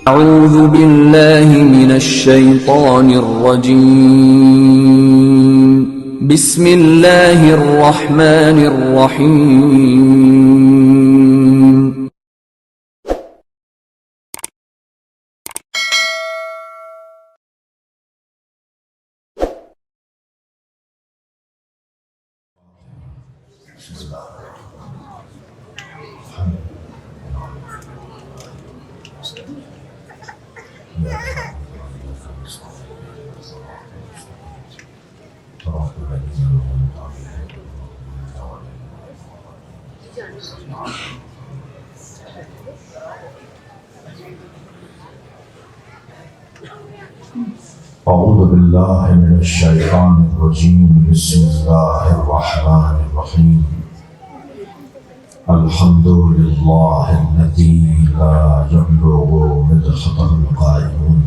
أعوذ بالله من الشيطان الرجيم بسم الله الرحمن الرحيم أعوذ بالله من الشيطان الرجيم بسم الله الرحمن الرحيم الحمد لله الذي لا يبلغ مدحضه القائلون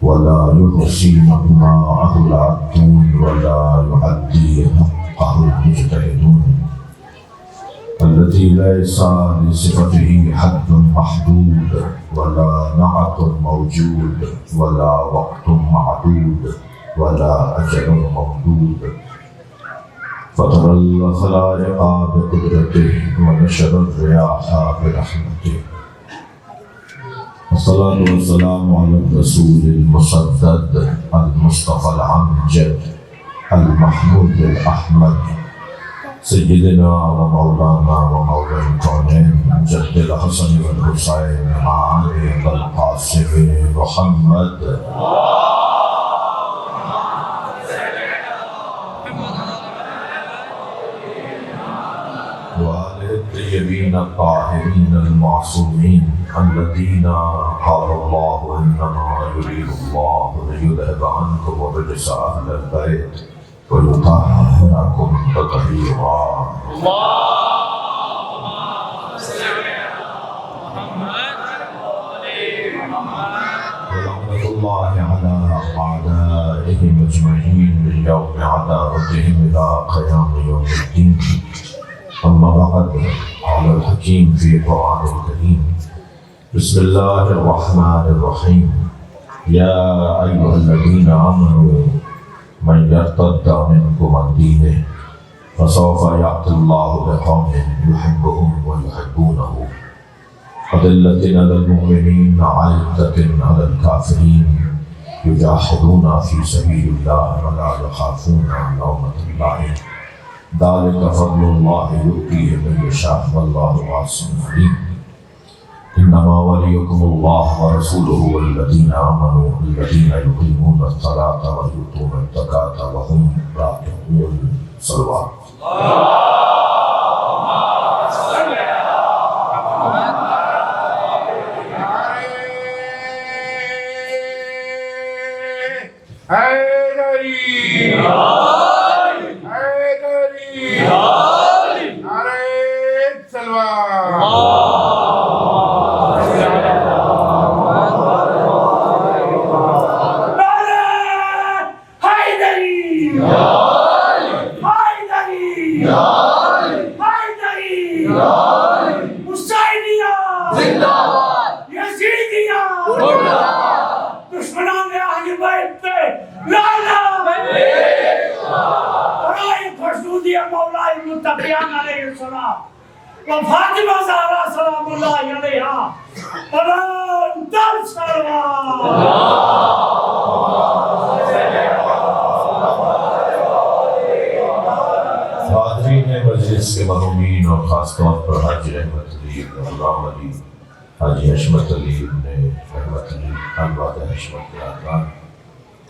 ولا يحصي مطمعه العدون ولا يعدي حقه المجتهدون الذي ليس لصفته حد محدود ولا نعت موجود ولا وقت معدود ولا أجل ممدود فطر الخلائق بقدرته ونشر الرياح برحمته والصلاة والسلام على الرسول المسدد المصطفى الأمجد المحمود الأحمد سيدنا ومولانا ومولى الكونين جد الحسن والحسين علي القاسم محمد وآل الطيبين الطاهرين المعصومين الذين قال الله إنما يريد الله ليذهب عنكم الرجس أهل البيت ويطهركم تطهيرا اللهم صل على محمد ولعنة الله على أعدائهم أجمعين من يوم عداوتهم إلى قيام يوم الدين أما بعد قال الحكيم في القرآن الكريم بسم الله الرحمن الرحيم يا أيها الذين آمنوا من يرتد منكم عن دينه فسوف يأتي الله بقوم يحبهم ويحبونه أذلة على المؤمنين أعزة على الكافرين يجاهدون في سبيل الله ولا يخافون لومة لائم ذلك فضل الله يؤتيه من يشاء والله واسع عليم إنما وليكم الله ورسوله والذين آمنوا الذين يقيمون الصلاة ويؤتون الزكاة وهم راكعون صلوات وفاطمة زهرا سلام الله عليها حاضرین مجلس کے مرحومین اور خاص طور پر حاجی رحمت علی غلام علی حاجی حشمت علی ابن رحمت علی الواد حشمت علی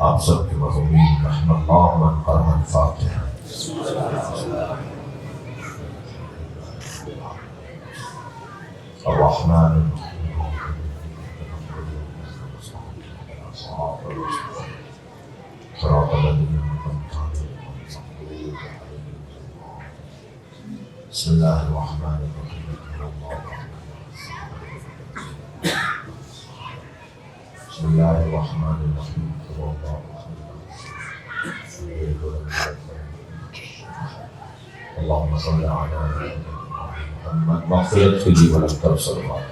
آپ سب کے مرحومین رحم اللہ من قرآن الفاتحہ الرحمن صراط الذين أنعمت عليهم بسم الله الرحمن الرحيم بسم الله الرحمن الرحيم اللهم صل على محمد مغفرت کے لیے بلند تر صلوات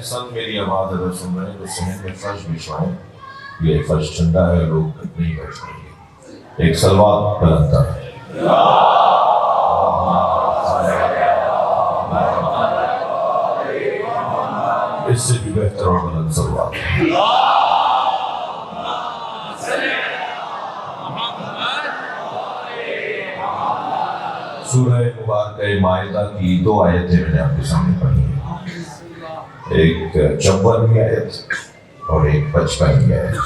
احسن میری آواز اگر سن رہے ہیں تو صحن میں فرش بچھوائیں، یہ فرش ٹھنڈا ہے، لوگ نہیں بیٹھ رہے ہیں۔ ایک صلوات بلند ہے۔ اس سے بھی بہتر اور بلند صلوات ہے۔ سورہ مبارکہ مائدہ کی 2 آیتیں میں نے آپ کے سامنے پڑھی ہیں، ایک 54ویں آیت اور ایک 55ویں آیت،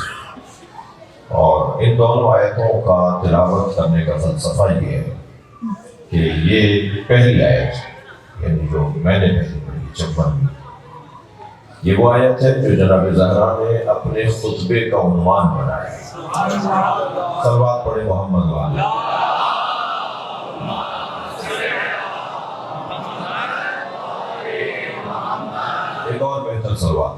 اور ان دونوں آیتوں کا تلاوت کرنے کا فلسفہ یہ ہے کہ یہ پہلی آیت یعنی جو میں نے پہلی پڑھی 54ویں، یہ وہ آیت ہے جو جناب زہرا نے اپنے خطبے کا عنوان بنایا ہے۔ صلوات پڑھے محمد والے۔ ایک اور بہتر صلوات۔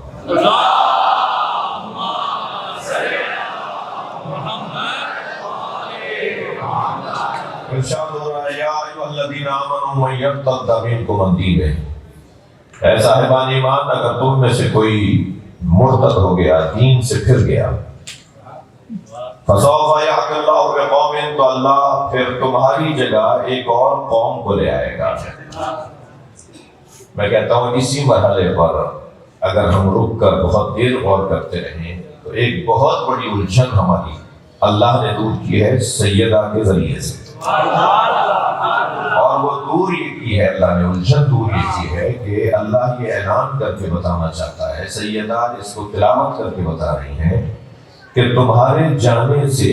ارشاد ہو رہا ہے یا ایھا الذین آمنوا من یرتد منکم عن دینہ، اے صاحبان ایمان اگر تم میں سے کوئی مرتد ہو گیا، دین سے پھر گیا، فسوف یأتی اللہ بقوم، تو اللہ پھر تمہاری جگہ ایک اور قوم کو لے آئے گا۔ میں کہتا ہوں اسی مرحلے پر اگر ہم رک کر بہت دیر غور کرتے رہیں تو ایک بہت بڑی الجھن ہماری اللہ نے دور کی ہے سیدہ کے ذریعے سے، اور وہ دور یہ کی ہے، اللہ نے الجھن دور یہ کی ہے کہ اللہ یہ اعلان کر کے بتانا چاہتا ہے، سیدہ اس کو تلاوت کر کے بتا رہی ہیں کہ تمہارے جانے سے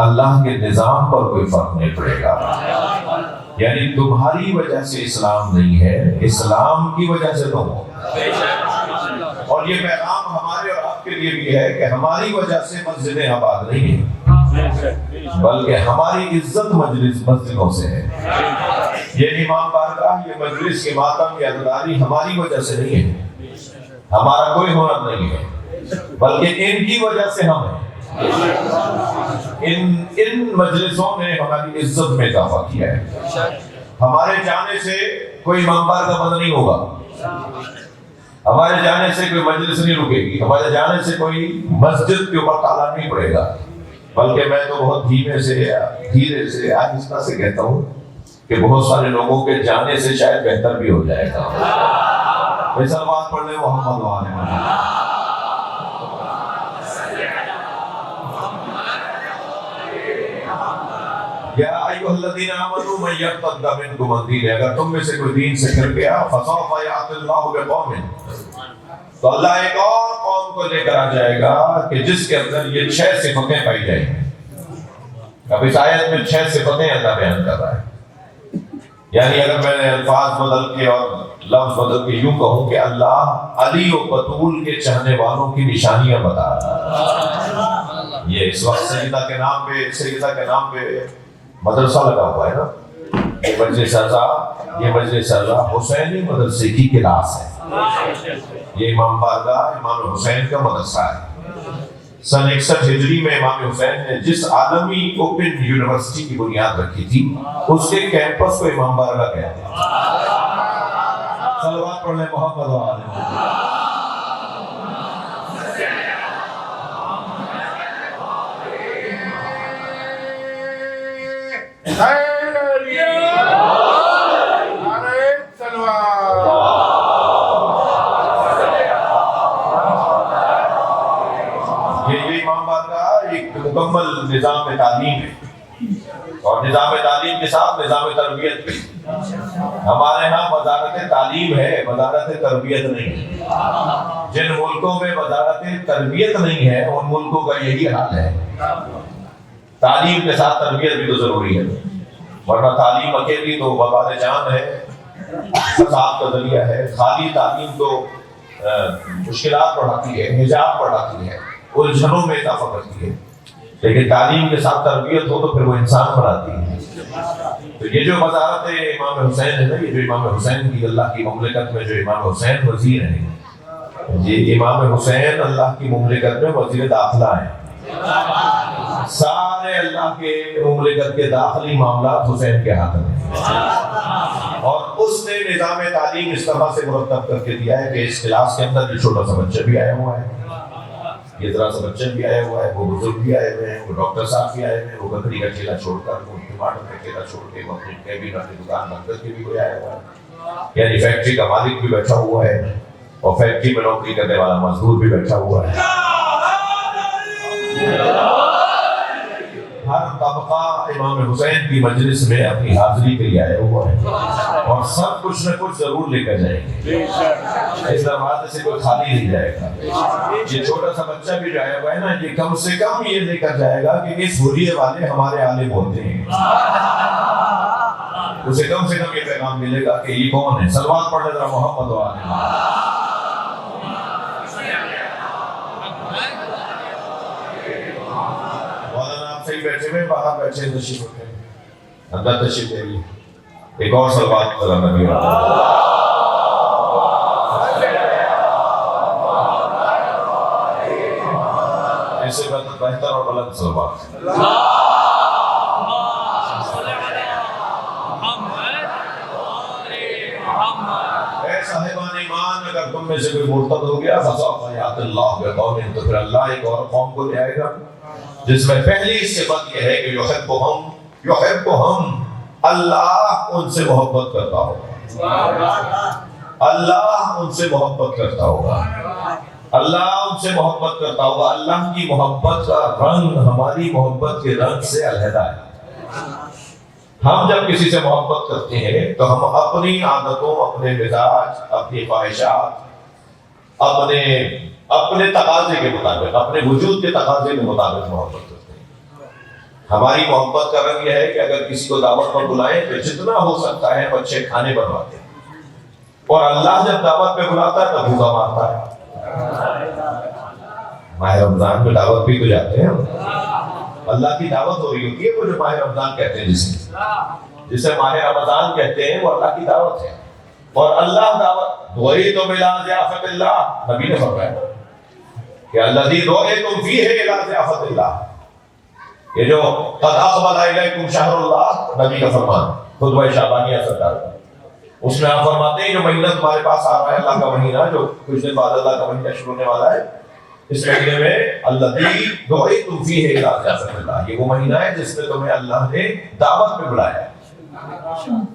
اللہ کے نظام پر کوئی فرق نہیں پڑے گا، یعنی تمہاری وجہ سے اسلام نہیں ہے، اسلام کی وجہ سے تم ہو۔ اور یہ پیغام ہمارے اور آپ کے لیے بھی ہے کہ ہماری وجہ سے مسجدیں آباد نہیں ہیں، بلکہ ہماری عزت مسجدوں سے ہے۔ یہ امام بارگاہ، یہ مجلس کے ماتم، یہ عزاداری ہماری وجہ سے نہیں ہے، ہمارا کوئی ہنر نہیں ہے، بلکہ ان کی وجہ سے ہم ہیں۔ ان مجلسوں نے ہماری عزت میں اضافہ کیا ہے۔ ہمارے جانے سے کوئی امام بارگاہ بند نہیں ہوگا، ہمارے جانے سے کوئی مجلس نہیں رکے گی، ہمارے جانے سے کوئی مسجد کے اوپر تالا نہیں پڑے گا، بلکہ میں تو بہت دھیرے سے آہستہ سے کہتا ہوں کہ بہت سارے لوگوں کے جانے سے شاید بہتر بھی ہو جائے گا۔ صلوات پڑھ لیں محمد وآلہ محمد۔ یا ایھا الذین آمنوا من یرتد منکم عن دینہ، اگر تم میں سے کوئی دین سے پھر گیا، فسوف یأتی اللہ بقوم، تو اللہ ایک اور قوم کو لے کر آ جائے گا کہ جس کے اندر یہ 6 صفتیں پائی جائیں گی۔ اب اس آیت میں 6 صفتیں اللہ بیان کر رہا ہے، یعنی اگر میں نے الفاظ بدل کے اور لفظ بدل کے یوں کہوں کہ اللہ علی و بطول کے چاہنے والوں کی نشانیاں بتا رہا ہے۔ یہ اس وقت سیدہ کے نام پہ مدرسہ لگا ہوا ہے نا، یہ مجلس رضا حسینی مدرسے کی کلاس ہے، یہ امام بارگاہ امام حسین کا مدرسہ ہے۔ سن 61 ہجری میں امام حسین نے جس عالمی اوپن یونیورسٹی کی بنیاد رکھی تھی اس کے کیمپس کو امام بارگاہ کہتے ہیں۔ صلوات پڑھ لیں محمد وآلہ محمد۔ یہ امام بارگاہ ایک مکمل نظام تعلیم ہے، اور نظام تعلیم کے ساتھ نظام تربیت بھی۔ ہمارے ہاں وزارت تعلیم ہے، وزارت تربیت نہیں ہے۔ جن ملکوں میں وزارت تربیت نہیں ہے ان ملکوں کا یہی حال ہے۔ تعلیم کے ساتھ تربیت بھی تو ضروری ہے، ورنہ تعلیم اکیلی تو وبال جان ہے، فساد کا ذریعہ ہے۔ خالی تعلیم تو مشکلات بڑھاتی ہے، حجاب بڑھاتی ہے، الجھنوں میں اضافہ کرتی ہے، لیکن تعلیم کے ساتھ تربیت ہو تو پھر وہ انسان بناتی ہے۔ تو یہ جو وزارت امام حسین ہے نا، یہ جو امام حسین کی اللہ کی مملکت میں جو امام حسین وزیر ہیں، یہ امام حسین اللہ کی مملکت میں وزیر داخلہ ہیں۔ سارے اللہ کے مملکت کے داخلی معاملات حسین کے ہاتھ میں، اور اس نے نظام تعلیم اس طرح سے مرتب کر کے دیا ہے کہ اس کلاس کے اندر یہ چھوٹا سا بچہ بھی آیا ہوا ہے، یہ ذرا سا بچہ بھی آیا ہوا ہے، وہ بزرگ بھی آئے ہوئے ہیں، وہ ڈاکٹر صاحب بھی آئے ہوئے ہیں، وہ بکری کا ٹھیلا چھوڑ کر، وہ ٹماٹر کا ٹھیلا چھوڑ کے، وہ اپنی کیبن کی دکان بند کر کے بھی کوئی آیا ہوا ہے، یعنی فیکٹری کا مالک بھی بیٹھا ہوا ہے اور فیکٹری میں نوکری کرنے والا مزدور بھی بیٹھا ہوا ہے۔ ہر طبقہ امام حسین کی مجلس میں اپنی حاضری کے لیے آیا ہوا ہے اور سب کچھ نہ کچھ ضرور لے کر جائیں گے، اس دروازے سے کوئی خالی نہیں جائے گا۔ یہ چھوٹا سا بچہ بھی جو آیا ہوا ہے نا، یہ کم سے کم یہ لے کر جائے گا کہ اس حلیے والے ہمارے عالم ہوتے ہیں، اسے کم سے کم یہ پیغام ملے گا کہ یہ کون ہے۔ صلوات پڑھنے ذرا محمد و آل محمد۔ صحیح بیٹھے ہوئے، باہر بیٹھے تشریف رکھیں، اندر تشریف لے لیے۔ ایک اور صلوات کرا نبی اس سے بہتر اور بلند صلوات۔ اے صاحبان ایمان، اگر تم میں سے کوئی مرتد ہو گیا فسوف یأتی اللہ بقوم، تو پھر اللہ ایک اور قوم کو لے آئے گا جس میں پہلی صفت یہ ہے کہ یحبہم، اللہ ان سے محبت کرتا ہوگا، اللہ ان سے محبت کرتا ہوگا، اللہ ان سے محبت کرتا ہوگا۔ اللہ کی محبت کا رنگ ہماری محبت کے رنگ سے علیحدہ ہے۔ ہم جب کسی سے محبت کرتے ہیں تو ہم اپنی عادتوں، اپنے مزاج، اپنی خواہشات، اپنے تقاضے کے مطابق، اپنے وجود کے تقاضے کے مطابق محبت کرتے ہیں۔ ہماری محبت کا رنگ یہ ہے کہ اگر کسی کو دعوت پر بلائیں تو جتنا ہو سکتا ہے اچھے کھانے بنواتے ہیں، اور اللہ جب دعوت پہ بلاتا ہے تو بھوکا مارتا ہے۔ ماہ رمضان میں دعوت بھی تو جاتے ہیں، اللہ کی دعوت ہو رہی ہوتی ہے، وہ جو ماہ رمضان کہتے ہیں، جسے ماہ رمضان کہتے ہیں، وہ اللہ کی دعوت ہے۔ اور اللہ دعوت دعیت الی ضیافت اللہ، نبی نے فرمایا کہ الذی دعیتم فیہ الی ضیافت اللہ، یہ جو قد اقبل الیکم شہر اللہ، نبی کا فرمان، خطبہ شعبانیہ سرکار کا، اس میں آپ فرماتے ہیں جو مہینہ تمہارے پاس آ رہا ہے، اللہ کا مہینہ جو کچھ دن بعد اللہ کا مہینہ شروع ہونے والا ہے، اس مہینے میں الذی دعیتم فیہ الی ضیافت اللہ، یہ وہ مہینہ ہے جس میں تمہیں اللہ نے دعوت پہ بلایا ہے۔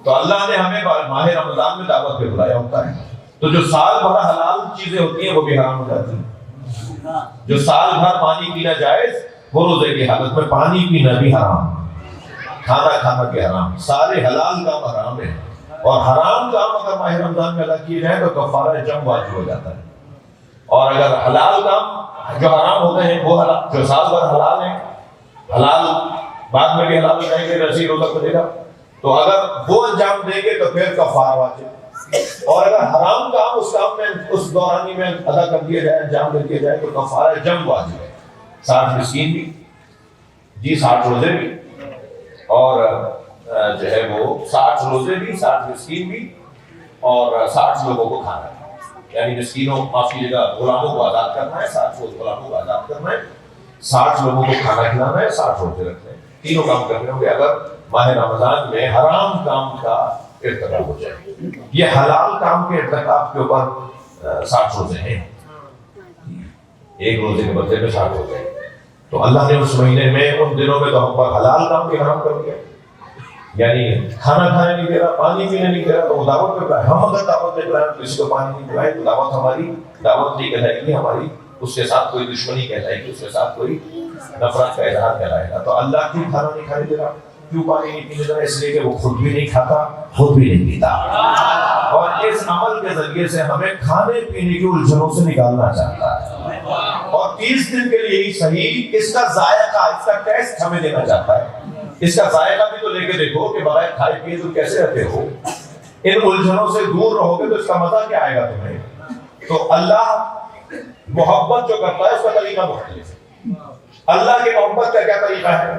تو اللہ نے ہمیں ماہ رمضان میں دعوت پہ بلایا ہوتا ہے، تو جو سال بھر حلال چیزیں ہوتی ہیں وہ بھی حرام ہو جاتی ہیں۔ جو سال بھر پانی پینا جائز، وہ روزے کی حالت میں پانی پینا بھی حرام، کھانا کھانا بھی حرام، سارے حلال کام حرام ہیں۔ اور حرام کام اگر ماہ رمضان میں ادا کیے جائیں تو کفارہ جم واجب ہو جاتا ہے، اور اگر حلال کام جو حرام ہوتے ہیں وہ جو سال بھر حلال ہیں، حلال بعد میں بھی حلال ہو جائیں گے، رسی روزہ کھلے گا، تو اگر وہ انجام دیں گے تو پھر کفارہ واجب، اور اگر حرام کام اس کام میں اس دورانی میں ادا کر دیا جائے، انجام دے دیا جائے تو کفارہ جم واجب ہے۔ 60 مسکین بھی، جی 60 روزے بھی، اور جو ہے وہ 60 روزے بھی، 60 مسکین بھی، اور 60 لوگوں کو کھانا ہے، یعنی مسکینوں معاف کیجیے گا غلاموں کو آزاد کرنا ہے، 60 غلاموں کو آزاد کرنا ہے، 60 لوگوں کو کھانا کھلانا ہے، 60 روزے رکھنے ہیں، تینوں کام کرنے ہوں گے اگر ماہ رمضان میں حرام کام کا ارتکاب ہو جائے۔ یہ حلال کام کے ارتکاب کے اوپر 60 روزے ہیں، ایک روزے کے بدلے میں 60 روزے ہیں۔ تو اللہ نے اس مہینے میں ان دنوں میں تو ہم پر حلال کام بھی حرام کر دیا، یعنی کھانا کھانے نہیں دے رہا، پانی پینے نہیں دے رہا، تو وہ دعوت پہ بلائے۔ ہم اگر دعوت پہ بلائیں تو کسی کو پانی نہیں پلائیں تو دعوت ہماری دعوت نہیں کہلائے گی، ہماری اس کے ساتھ کوئی دشمنی کہلائے گی، اس کے ساتھ کوئی نفرت کا اظہار کہلائے گا۔ تو اللہ کیوں کھانا نہیں کھانے دے رہا، کیوں پانی نہیں پینے دے رہا؟ اس لیے کہ وہ خود بھی نہیں کھاتا، خود بھی نہیں پیتا، اور اس عمل کے ذریعے سے ہمیں کھانے پینے کی الجھنوں سے نکالنا چاہتا ہے، اور 30 دن کے لیے ہی صحیح اس کا ذائقہ، اس کا ٹیسٹ ہمیں دینا چاہتا ہے۔ اس کا ذائقہ بھی تو لے کے دیکھو کہ بغیر کھائے پیے تم کیسے رہتے ہو، ان الجھنوں سے دور رہو گے تو اس کا مزہ کیا آئے گا تمہیں؟ تو اللہ محبت جو کرتا ہے اس کا طریقہ مختلف ہے۔ اللہ کی محبت کا کیا طریقہ ہے،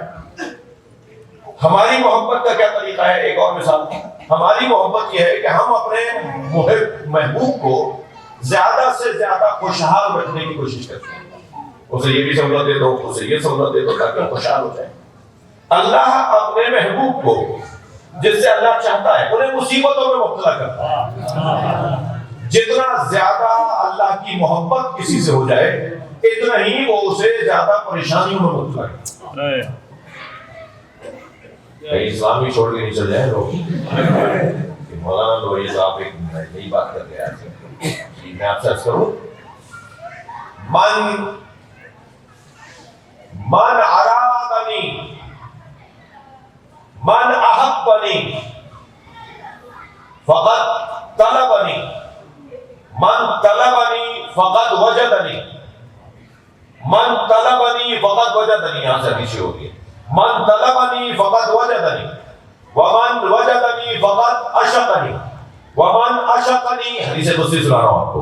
ہماری محبت کا کیا طریقہ ہے؟ ایک اور مثال، ہماری محبت یہ ہے کہ ہم اپنے محبوب کو زیادہ سے زیادہ خوشحال رکھنے کی کوشش کرتے ہیں، اسے یہ بھی سہولت دے دو، اسے یہ سہولت دے دو تاکہ خوشحال ہو جائے۔ اللہ اپنے محبوب کو جس سے اللہ چاہتا ہے انہیں مصیبتوں میں مبتلا کرتا ہے. جتنا زیادہ اللہ کی محبت کسی سے ہو جائے اتنا ہی وہ اسے زیادہ پریشانیوں میں مبتلا کرتا ہے. کہیں اسلام ہی چھوڑ کے نہیں چل جائے لوگ. مولانا لوہی صاحب ایک نئی بات کر کے آئے. میں آپ سے عرض کروں, من ارادنی من احبنی فقط طلبنی من طلبنی فقط وجدنی من طلبنی فقط وجدنی. یہاں سے حدیث ہوگی من طلبنی فقط وجدنی ومن وجدنی فقط عشقنی ومن عشقنی. حدیث قدسی سنا رہا ہوں آپ کو.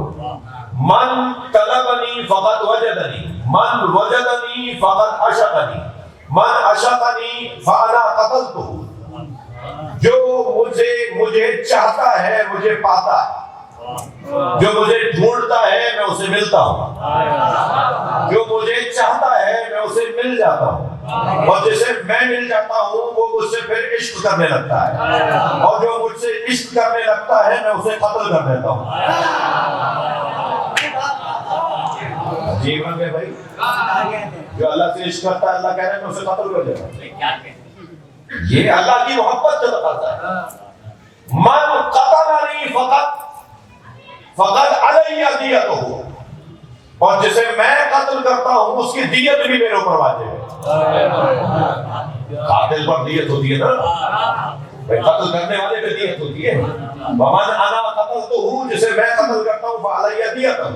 من طلبنی فقط وجدنی من وجدنی فقط عشقنی من عشقنی فانا قتلتہ. جو مجھے چاہتا ہے مجھے پاتا ہے, جو مجھے ڈھونڈتا ہے میں اسے ملتا ہوں, جو مجھے چاہتا ہے میں اسے مل جاتا ہوں, اور جسے میں مل جاتا ہوں وہ مجھ سے پھر عشق کرنے لگتا ہے, اور جو مجھ سے عشق کرنے لگتا ہے میں اسے قتل کر دیتا ہوں. عجیب ہے بھائی, جو اللہ سے عشق کرتا ہے اللہ کہہ رہا ہے میں اسے قتل کر دیتا ہوں. یہ اللہ کی محبت کا تقاضا ہے. من قتلنی فقط علی دیتہ, اور جسے میں قتل کرتا ہوں اس کی دیت بھی میرے اوپر واجب ہے. قاتل پر دیت ہوتی ہے نا, قتل کرنے والے پہ دیت ہوتی ہے. ومن انا قتلتہ, جسے میں قتل کرتا ہوں فعلی دیتہ,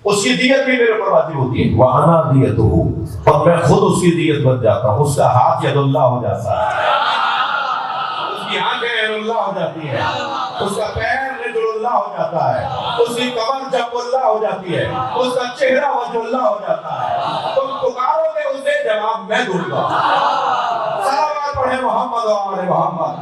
اس کی دیت بھی میرے اوپر واجب ہوتی ہے. وانا دیتہ, اور میں خود اس کی دیت بن جاتا ہوں. اس کا ہاتھ ید اللہ ہو جاتا ہے, اس کی آنکھیں ید اللہ ہو جاتی ہے, اس کا پیر رجل اللہ ہو جاتا ہے, اس کی کمر جب اللہ ہو جاتی ہے, اس کا چہرہ وجہ اللہ ہو جاتا ہے. تم پکارو گے اسے, جواب میں دوں گا. صلوات پڑھیں محمد و آل محمد.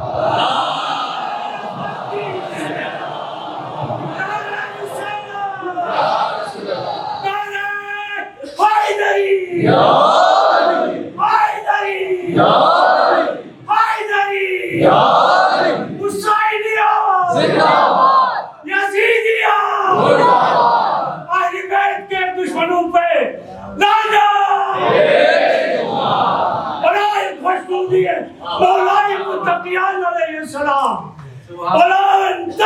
دشمنوں پہ مولا متقیان علیہ السلام بلند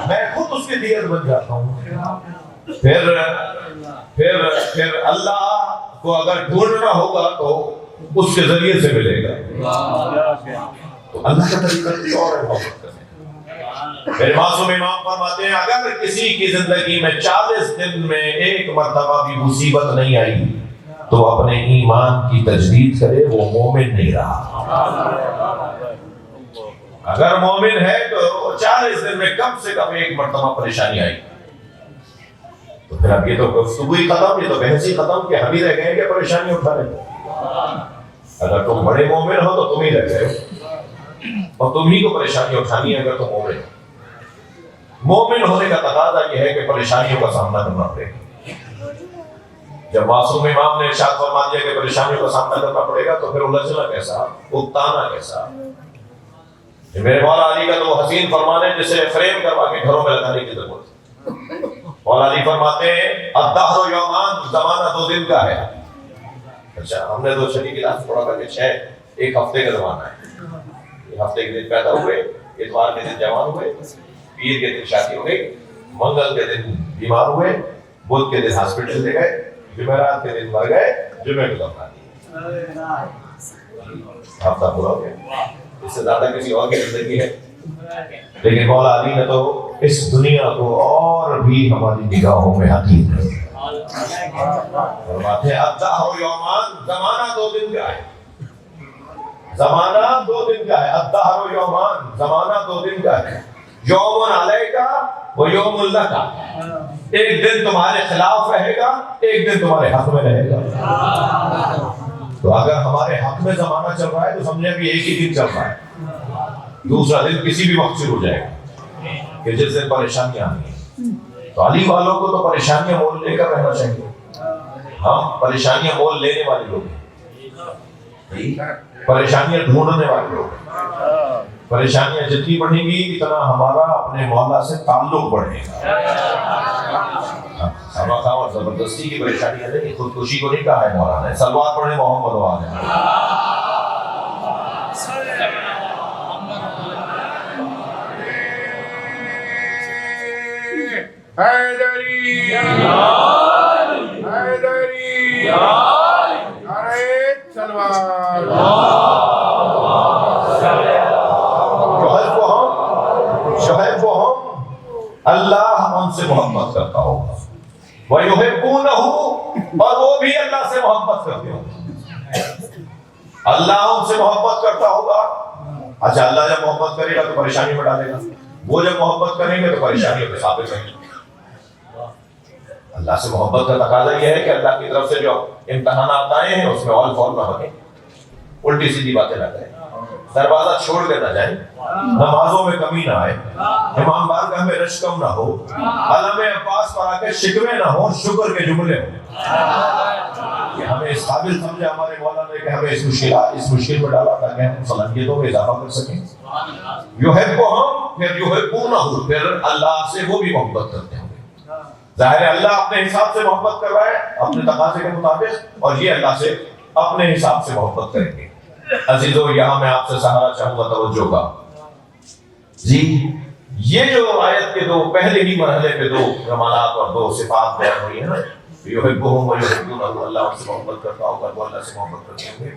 میں خود اس کی دیت بن جاتا ہوں. پھر اللہ کو اگر ڈھونڈنا ہوگا تو اس کے ذریعے سے ملے گا. تو اللہ کا طریقہ اور ہے محبت کرنے. میرے معصوم امام فرماتے ہیں اگر کسی کی زندگی میں 40 دن میں ایک مرتبہ بھی مصیبت نہیں آئی تو اپنے ایمان کی تجدید کرے, وہ مومن نہیں رہا. اگر مومن ہے تو 40 دن میں کم سے کم ایک مرتبہ پریشانی آئی تو پھر اب یہ تو گفتگو ہی ختم, یہ تو بحث ہی ختم کہ ہم ہی رہ گئے کہ پریشانی اٹھانے. اگر تم بڑے مومن ہو تو تم ہی رہ گئے اور تم ہی کو پریشانی اٹھانی ہے. اگر تم مومن ہو, مومن ہونے کا تقاضا یہ ہے کہ پریشانیوں کا سامنا کرنا پڑے گا. جب معصوم امام نے ارشاد فرما دیا کہ پریشانیوں کا سامنا کرنا پڑے گا تو پھر الجھنا کیسا, اکتانا کیسا. میرے مولا علی کا تو حسین فرمان ہے جسے فریم کروا کے گھروں میں لگانے کی ضرورت ہے. مولا علی فرماتے ہیں الدہر یومان, زمانہ 2 دن کا ہے. اچھا, ہم نے تو شریف علاج پڑھا تھا کہ 1 ہفتے کا زمانہ ہے. ہفتے کے دن پیدا ہوئے, اتوار کے دن جوان ہوئے, پیر کے دن شادی ہو گئی, منگل کے دن بیمار ہوئے, بدھ کے دن ہاسپٹل لے گئے, جمعرات کے دن مر گئے, جمعے کو دفنا دیا. ہفتہ پورا ہو گیا. اس سے زیادہ کسی اور کی زندگی ہے. لیکن مولا علی نے تو اس دنیا کو اور بھی ہماری نگاہوں میں حقیر ہے. فرماتے ہیں الدہر یومان, زمانہ 2 دن کا ہے. زمانہ 2 دن کا ہے. الدہر یومان, زمانہ 2 دن کا ہے. یوم علیکا و یوم لکا, ایک دن تمہارے خلاف رہے گا, ایک دن تمہارے حق میں رہے گا. تو اگر ہمارے حق میں زمانہ چل رہا ہے تو سمجھیں کہ ایک ہی دن چل رہا ہے, دوسرا دن کسی بھی وقت شروع ہو جائے گا کہ جس دن پریشانیاں آنی ہیں. تو علی والوں کو تو پریشانیاں مول لے کر رہنا چاہیے. ہم پریشانیاں مول لینے والے لوگ ہیں، پریشانیاں ڈھونڈنے والے لوگ ہیں. پریشانیاں جتنی بڑھیں گی اتنا ہمارا اپنے مولا سے تعلق بڑھے گا. خواہ اور زبردستی کی پریشانیاں نہیں، خودکشی کو نہیں کہا ہے مولانا نے. صلوات پڑھیں محمد و آل حیدری حیدری نعرہ تلوار. شعیب کو ہم اللہ ان سے محبت کرتا ہوگا، وَيُحِبُّونَهُ اور وہ بھی اللہ سے محبت کرتے ہوں. اللہ ان سے محبت کرتا ہوگا. اچھا، اللہ جب محبت کرے گا تو پریشانی میں ڈالے گا، وہ جب محبت کریں گے تو پریشانیوں پہ ثابت رہیں گے. اللہ سے محبت کا تقاضا یہ ہے کہ اللہ کی طرف سے جو امتحانات آئے ہیں اس میں آل فال نہ بنے، الٹی سیدھی باتیں نہ کریں، دروازہ چھوڑ کے نہ جائیں، نمازوں میں کمی نہ آئے، امام بارگاہ میں رش کم نہ ہو، علم عباس پر آ کے شکوے نہ ہو، شکر کے جملے ہوں. کہ ہمیں اس قابل سمجھا ہمارے مولا نے کہ ہمیں اس مشکل میں ڈالا تاکہ ہم صلاحیتوں میں اضافہ کر سکیں. یحبہم پھر یحبونہ، پھر اللہ سے وہ بھی محبت کرتے ہیں. ظاہر ہے اللہ اپنے حساب سے محبت کر رہا ہے اپنے تقاضے کے مطابق، اور یہ اللہ سے اپنے حساب سے محبت کریں گے. عزیزو، یہاں میں آپ سے سہارا چاہوں گا توجہ کا. جی، یہ جو آیت کے دو پہلے ہی مرحلے پہ دو کمالات اور دو صفات بیان ہوئی ہیں نا، یحبہم و یحبونہ، اللہ ان سے محبت کرتا ہوگا، وہ اللہ سے محبت کرتے ہوں گے.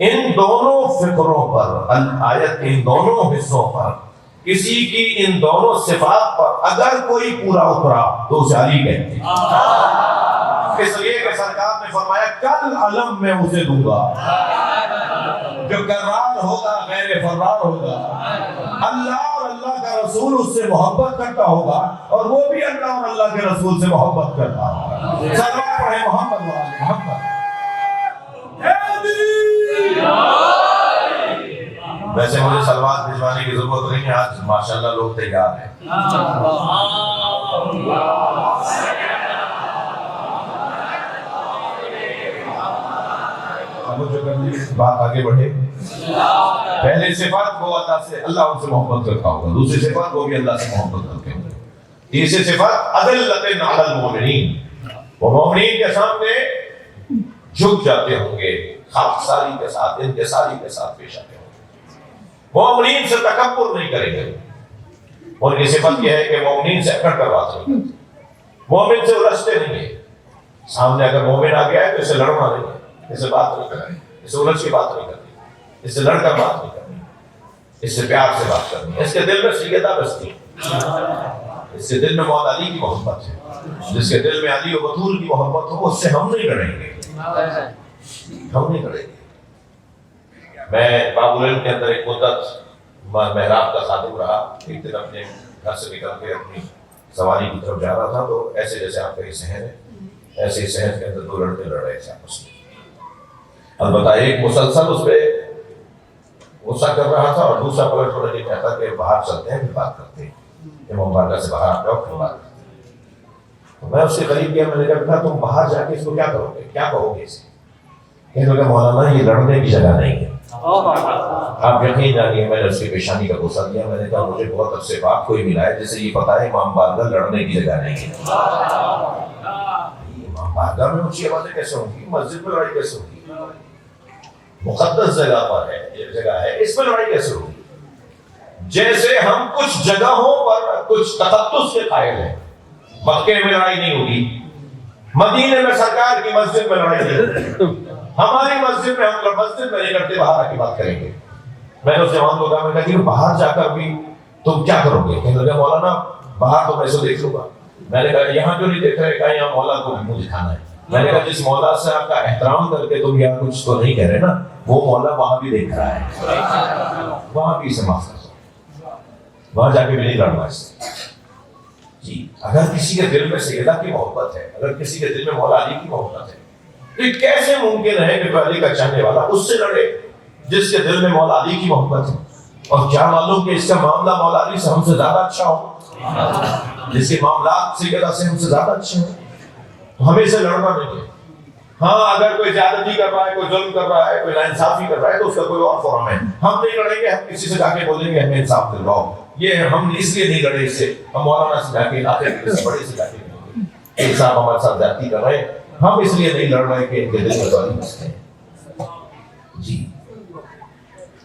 ان دونوں فکروں پر، آیت کے ان دونوں حصوں پر، کسی کی ان دونوں صفات پر اگر کوئی پورا اترا تو اسے علی کہتے ہیں. اس لیے کہ سرکار نے فرمایا کل علم میں اسے دوں گا جو کرار ہوگا، غیر فرار ہوگا. اللہ اور اللہ کا رسول اس سے محبت کرتا ہوگا اور وہ بھی اللہ اور اللہ کے رسول سے محبت کرتا ہوگا. صلوات پڑھیں محمد و آل محمد. ویسے مجھے سلوات بھجوانے کی ضرورت نہیں ہے، آج ماشاءاللہ لوگ تیار ہیں. جو کرنے کی بات آگے بڑھے. پہلے صفات وہ اللہ سے، اللہ ان سے محبت کرتا ہوگا. دوسری صفات وہ بھی اللہ سے محبت کرتے ہوں گے. تیسری صفات اذلۃ علی المؤمنین، وہ مومنین کے سامنے جھک جاتے ہوں گے، خاکساری کے ساتھ، انکساری کے ساتھ پیش آتے ہوں گے. مومنین سے تکبر نہیں کریں گے. ان کی صفت یہ ہے کہ مومنین سے اکڑ کر بات نہیں کرتے، مومن سے الجھتے نہیں ہیں. سامنے اگر مومن آ گیا ہے تو اسے لڑنا نہیں ہے، اس سے بات نہیں کرنی، اس سے الجھ کے بات نہیں کرنی، اس سے لڑ کر بات نہیں کرنی، اس سے پیار سے بات کرنی ہے. اس کے دل میں سیدہ بستی ہے، اس کے دل میں مولا علی کی محبت ہے. جس کے دل میں علی و بطول کی محبت ہو اس سے ہم نہیں لڑیں گے، ہم نہیں لڑیں گے. میں باب العلم کے اندر ایک مدت محراب کا خادم رہا. ایک دن اپنے گھر سے نکل کے اپنی سواری کی طرف جا رہا تھا تو ایسے جیسے آپ کا یہ صحن ہے، ایسے ہی صحن کے اندر دو لڑکے لڑ رہے تھے آپس میں. البتہ ایک مسلسل اس پہ غصہ کر رہا تھا اور دوسرا پلٹ پلٹ یہ کہتا کہ باہر چلتے ہیں پھر بات کرتے ہیں، امام بارگاہ سے باہر آ جاؤ پھر بات کرتے ہیں. تو میں اس کے قریب گیا، میں نے کہا تم باہر جا کے اس کو کیا کرو گے، کیا کہو گے اسے؟ کہنے لگا مولانا یہ لڑنے کی جگہ نہیں ہے. آپ یقین جانیے میں نے اس کی پیشانی کا بوسہ دیا. میں نے کہا مجھے بہت عرصے بعد کوئی ملا ہے جسے یہ پتا ہے امام بارگاہ لڑنے کی جگہ نہیں ہے. امام بارگاہ میں اونچی آوازیں کیسے ہوں گی، مسجد میں لڑائی کیسے ہوگی، مقدس جگہ پر ہے، یہ جگہ ہے، اس میں لڑائی کیسے ہوگی؟ جیسے ہم کچھ جگہوں پر کچھ تقدس کے قائل ہیں. مکے میں لڑائی نہیں ہوگی، مدینے میں سرکار کی مسجد میں لڑائی نہیں ہوگی. ہماری مسجد میں ہم مسجد میں نہیں کرتے، باہر آ کے بات کریں گے. میں نے اس جوان کو کہا، میں کہا کہ باہر جا کر بھی تم کیا کرو گے؟ کہنے لگا مولانا باہر تو میں اسے دیکھ لوں گا. میں نے کہا یہاں کیوں نہیں دیکھ رہے؟ کہا یہاں مولا کو منہ دکھانا ہے. میں نے کہا جس مولا سے آپ کا احترام کر کے تم یہاں کچھ تو نہیں کہہ رہے نا، وہ مولا وہاں بھی دیکھ رہا ہے، وہاں بھی اسے معاف کر دو، وہاں جا کے بھی نہیں لڑنا اس سے. جی، اگر کسی کے دل میں سیدہ کی محبت ہے، اگر کسی کے دل میں مولا علی کی محبت ہے، تو یہ کیسے ممکن ہے کہ علی کا چاہنے والا اس سے لڑے جس کے دل میں مولا علی کی محبت ہے؟ اور کیا معلوم کہ اس کا معاملہ مولا علی سے ہم سے زیادہ اچھا ہو، جس کے معاملات سیدہ سے ہم سے زیادہ اچھے ہیں، تو ہمیں اسے لڑنا نہیں ہے. ہاں اگر کوئی زیادتی کر رہا ہے، کوئی ظلم کر رہا ہے، کوئی ناانصافی کر رہا ہے تو اس کا کوئی اور فورم ہے. ہم نہیں لڑیں گے، ہم کسی سے جا کے بولیں گے ہمیں انصاف دلواؤ. یہ ہم اس لیے نہیں لڑے اس سے، ہم مولانا سے جا کے علاقے کسی بڑے سے جا کے بولیں گے ایک صاحب ہمارے ساتھ زیادتی کر رہے ہیں. ہم اس لیے نہیں لڑ رہے کہ ان کے دل میں والی مسئلے ہیں. جی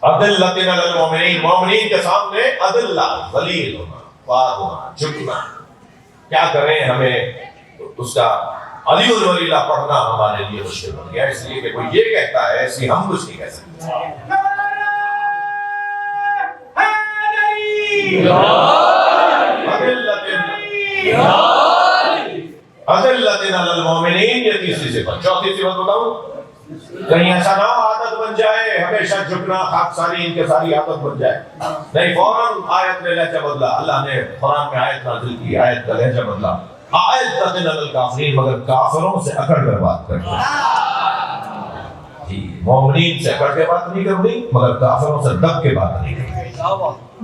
اذلۃ علی المؤمنین، مومنین کے سامنے اذلہ، ذلیل ہونا، خوار ہونا، جھکنا. کیا کریں، ہمیں اس کا علی الولی اللہ پڑھنا ہمارے لیے مشکل بن گیا، اس لیے کہ کوئی یہ کہتا ہے اس لیے ہم کچھ نہیں کہہ سکتے. اذلۃ علی المؤمنین، یہ تیسری صفت. چوتھی صفت بتاؤں، کہیں ایسا نہ ہو عادت بن جائے ہمیشہ جھکنا، خاکساری ان کے ساری عادت بن جائے. نہیں، فوراً آیت نے لہجہ بدلا. اللہ نے قرآن میں آیت نازل کی، آیت کا لہجہ بدلا. آیت علی الکافرین، مگر کافروں سے اکڑ کر بات کرتے ہیں. مومنین سے اکڑ کے بات نہیں کرنی، مگر کافروں سے دب کے بات نہیں کرنی.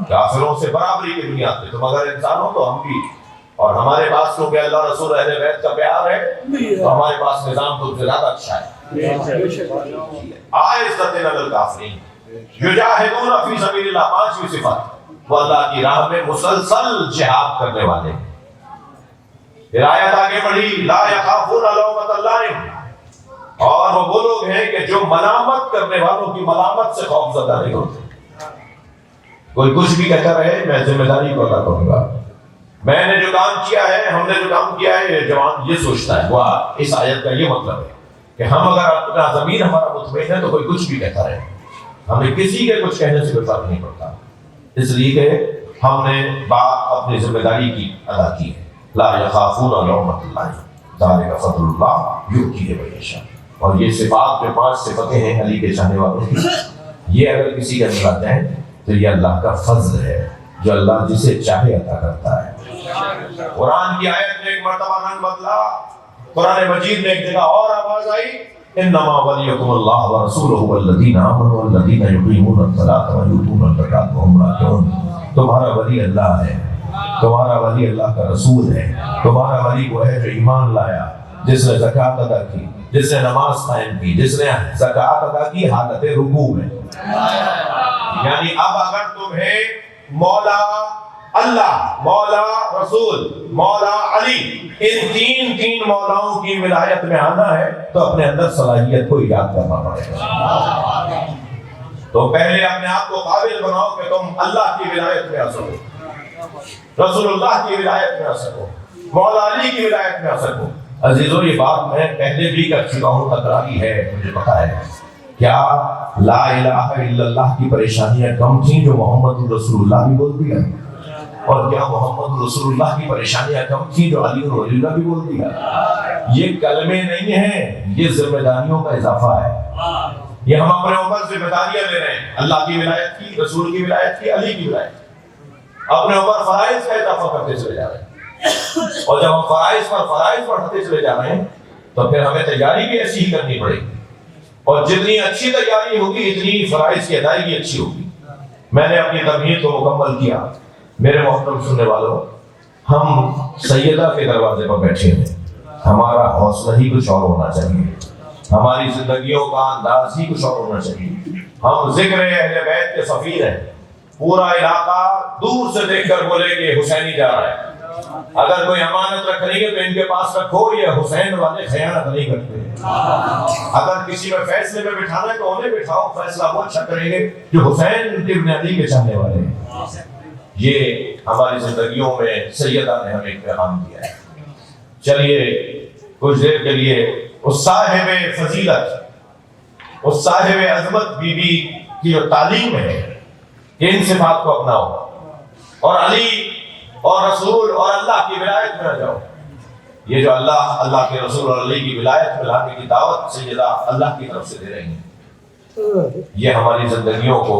کافروں سے برابری کی بنیاد پہ. تم اگر انسان ہو تو ہم بھی، اور ہمارے پاس کیونکہ اللہ رسول اہل بیت کا پیار ہے تو ہمارے پاس نظام تم سے زیادہ اچھا ہے. اعزۃ علی الکافرین یجاہدون فی سبیل اللہ، پانچویں صفت، وہ اللہ کی راہ میں مسلسل جہاد کرنے والے. پھر آیت آگے بڑھی، لا یخافون لومۃ لائم، اور وہ لوگ ہیں کہ جو ملامت کرنے والوں کی ملامت سے خوف زدہ نہیں ہوتے. کوئی کچھ بھی کہتا رہے میں ذمہ داری کو ادا کروں گا. میں نے جو کام کیا ہے، ہم نے جو کام کیا ہے، یہ جوان یہ سوچتا ہے. وہ اس آیت کا یہ مطلب ہے کہ ہم اگر اپنا ضمیر ہمارا مطمئن ہے تو کوئی کچھ بھی کہتا رہے، ہمیں کسی کے کچھ کہنے سے کوئی فرق نہیں پڑتا، اس لیے کہ ہم نے بات اپنی ذمہ داری کی ادا کی ہے. لا یخافون لومۃ لائم ذالک فضل اللہ یؤتیہ من یشاء. اور یہ صفات جو 5 صفتیں ہیں علی کے چاہنے والوں کی، یہ اگر کسی کے اندر آ جائیں تو یہ اللہ کا فضل ہے جو اللہ جسے چاہے عطا کرتا ہے. قرآن کی آیت میں ایک مرتبہ رنگ بدلا، قرآن مجید میں ایک جگہ اور آواز آئی، انما ولیکم اللہ ورسولہ والذین آمنوا والذین یقیمون الصلاۃ ویؤتون الزکاۃ وهم راکعون. تمہارا ولی اللہ ہے، تمہارا ولی اللہ کا رسول ہے. تمہارا ولی وہ ہے جو ایمان لایا، جس نے زکوٰۃ ادا کی، جس نے نماز قائم کی، جس نے زکوٰۃ ادا کی حالت رکوع میں. یعنی اب اگر تمہیں مولا اللہ، مولا رسول، مولا علی، ان تین مولاؤں کی ولایت میں آنا ہے تو اپنے اندر صلاحیت کو ایجاد کرنا پڑے گا. تو پہلے اپنے آپ کو قابل بناؤ کہ تم اللہ کی ولایت میں آ سکو، رسول اللہ کی ولایت میں آ سکو، مولا علی کی ولایت میں آ سکو. عزیزو، یہ بات میں پہلے بھی کر چکا ہوں، تکراری ہے، مجھے پتا ہے. کیا لا الہ الا اللہ کی پریشانیاں کم تھیں جو محمد رسول اللہ بھی بول دیا؟ اور کیا محمد رسول اللہ کی پریشانیاں کم تھیں جو علی ولی اللہ بھی بول دیا؟ یہ کلمے نہیں ہیں، یہ ذمہ داریوں کا اضافہ ہے. یہ ہم اپنے اوپر ذمہ داریاں لے رہے ہیں، اللہ کی ولایت کی، رسول کی ولایت کی، علی کی ولایت. اپنے اوپر فرائض کا اضافہ کرتے چلے جا رہے ہیں. اور جب ہم فرائض پر فرائض بڑھاتے چلے جا رہے ہیں تو پھر ہمیں تیاری بھی ایسی ہی کرنی پڑے گی. اور جتنی اچھی تیاری ہوگی اتنی فرائض کی ادائیگی اچھی ہوگی. میں نے اپنی تمہید کو مکمل کیا. میرے محترم سننے والوں، ہم سیدہ کے دروازے پر بیٹھے ہیں. ہمارا حوصلہ ہی کچھ اور ہونا چاہیے، ہماری زندگیوں کا انداز ہی کچھ اور ہونا چاہیے. ہم ذکر اہل بیت کے سفیر ہیں. پورا علاقہ دور سے دیکھ کر بولے کہ حسینی جا رہا ہے. اگر کوئی امانت رکھنی ہے تو ان کے پاس رکھو، یہ حسین والے خیانت نہیں کرتے. اگر کسی میں فیصلے میں بٹھانا ہے تو انہیں بٹھاؤ، فیصلہ وہ اچھا کریں گے جو حسین ابن علی کے چاہنے والے ہیں. یہ ہماری زندگیوں میں سیدہ نے ہمیں ایک پیغام دیا ہے. چلیے کچھ دیر کے لیے اس صاحب فضیلت، اس صاحب عظمت بی بی کی جو تعلیم ہے کہ ان صفات کو اپناؤ اور علی اور رسول اور اللہ کی ولایت میں آ جاؤ. یہ جو اللہ کے رسول اور علی کی ولایت میں لانے کی دعوت سیدہ اللہ کی طرف سے دے رہی ہیں، یہ ہماری زندگیوں کو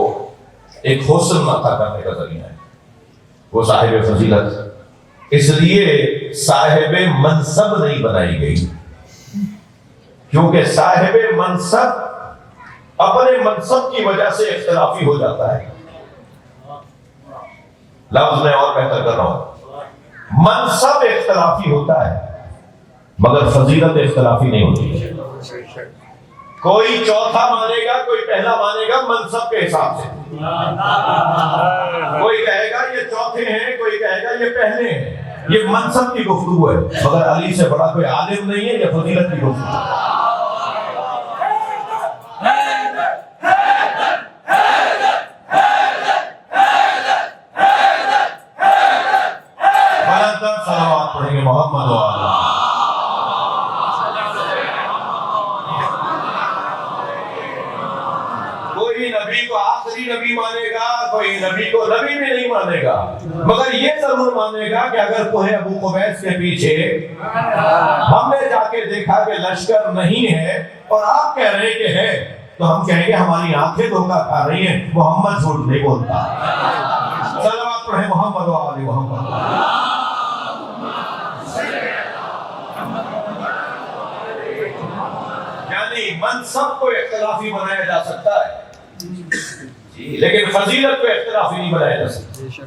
ایک حسن عطا کرنے کا ذریعہ ہے. وہ صاحب فضیلت اس لیے صاحب منصب نہیں بنائی گئی کیونکہ صاحب منصب اپنے منصب کی وجہ سے اختلافی ہو جاتا ہے. لفظ میں اور بہتر کر رہا ہوں، منصب اختلافی ہوتا ہے مگر فضیلت اختلافی نہیں ہوتی. کوئی چوتھا مانے گا، کوئی پہلا مانے گا منصب کے حساب سے. کوئی کہے گا یہ چوتھے ہیں، کوئی کہے گا یہ پہلے ہیں. یہ منصب کی گفتگو ہے، مگر علی سے بڑا کوئی عالم نہیں ہے. یہ فضیلت کی گفتگو ہے. صلوات پڑھیں گے محمد وعلی. کوئی نبی کو آخری نبی مانے گا، کوئی نبی کو نبی بھی نہیں مانے گا، مگر یہ ضرور مانے گا کہ اگر کوہ ابو قبیس کے پیچھے ہم نے جا کے دیکھا کہ لشکر نہیں ہے اور آپ کہہ رہے کہ ہے، تو ہم کہیں گے ہماری آنکھیں دھوکہ کھا رہی ہیں، محمد جھوٹ نہیں بولتا. صلوات پڑھیں محمد وعلی محمد. منصب کو اختلافی بنایا جا سکتا ہے لیکن فضیلت کو اختلافی نہیں بنایا جا سکتا.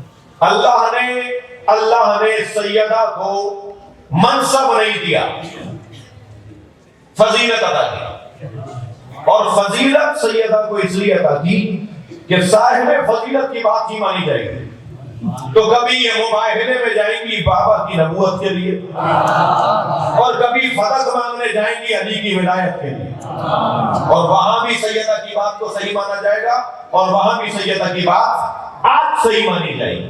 اللہ نے سیدہ کو منصب نہیں دیا، فضیلت عطا کی. اور فضیلت سیدہ کو اس لیے عطا کی کہ صاحب فضیلت کی بات ہی مانی جائے گی. تو کبھی یہ مباہلے میں جائیں گی بابا کی نبوت کے لیے، اور کبھی فدق مانگنے جائیں گی علی کی ولایت کے لیے. اور وہاں بھی سیدہ کی بات کو صحیح مانا جائے گا، اور وہاں بھی سیدہ کی بات آج صحیح مانی جائے گی.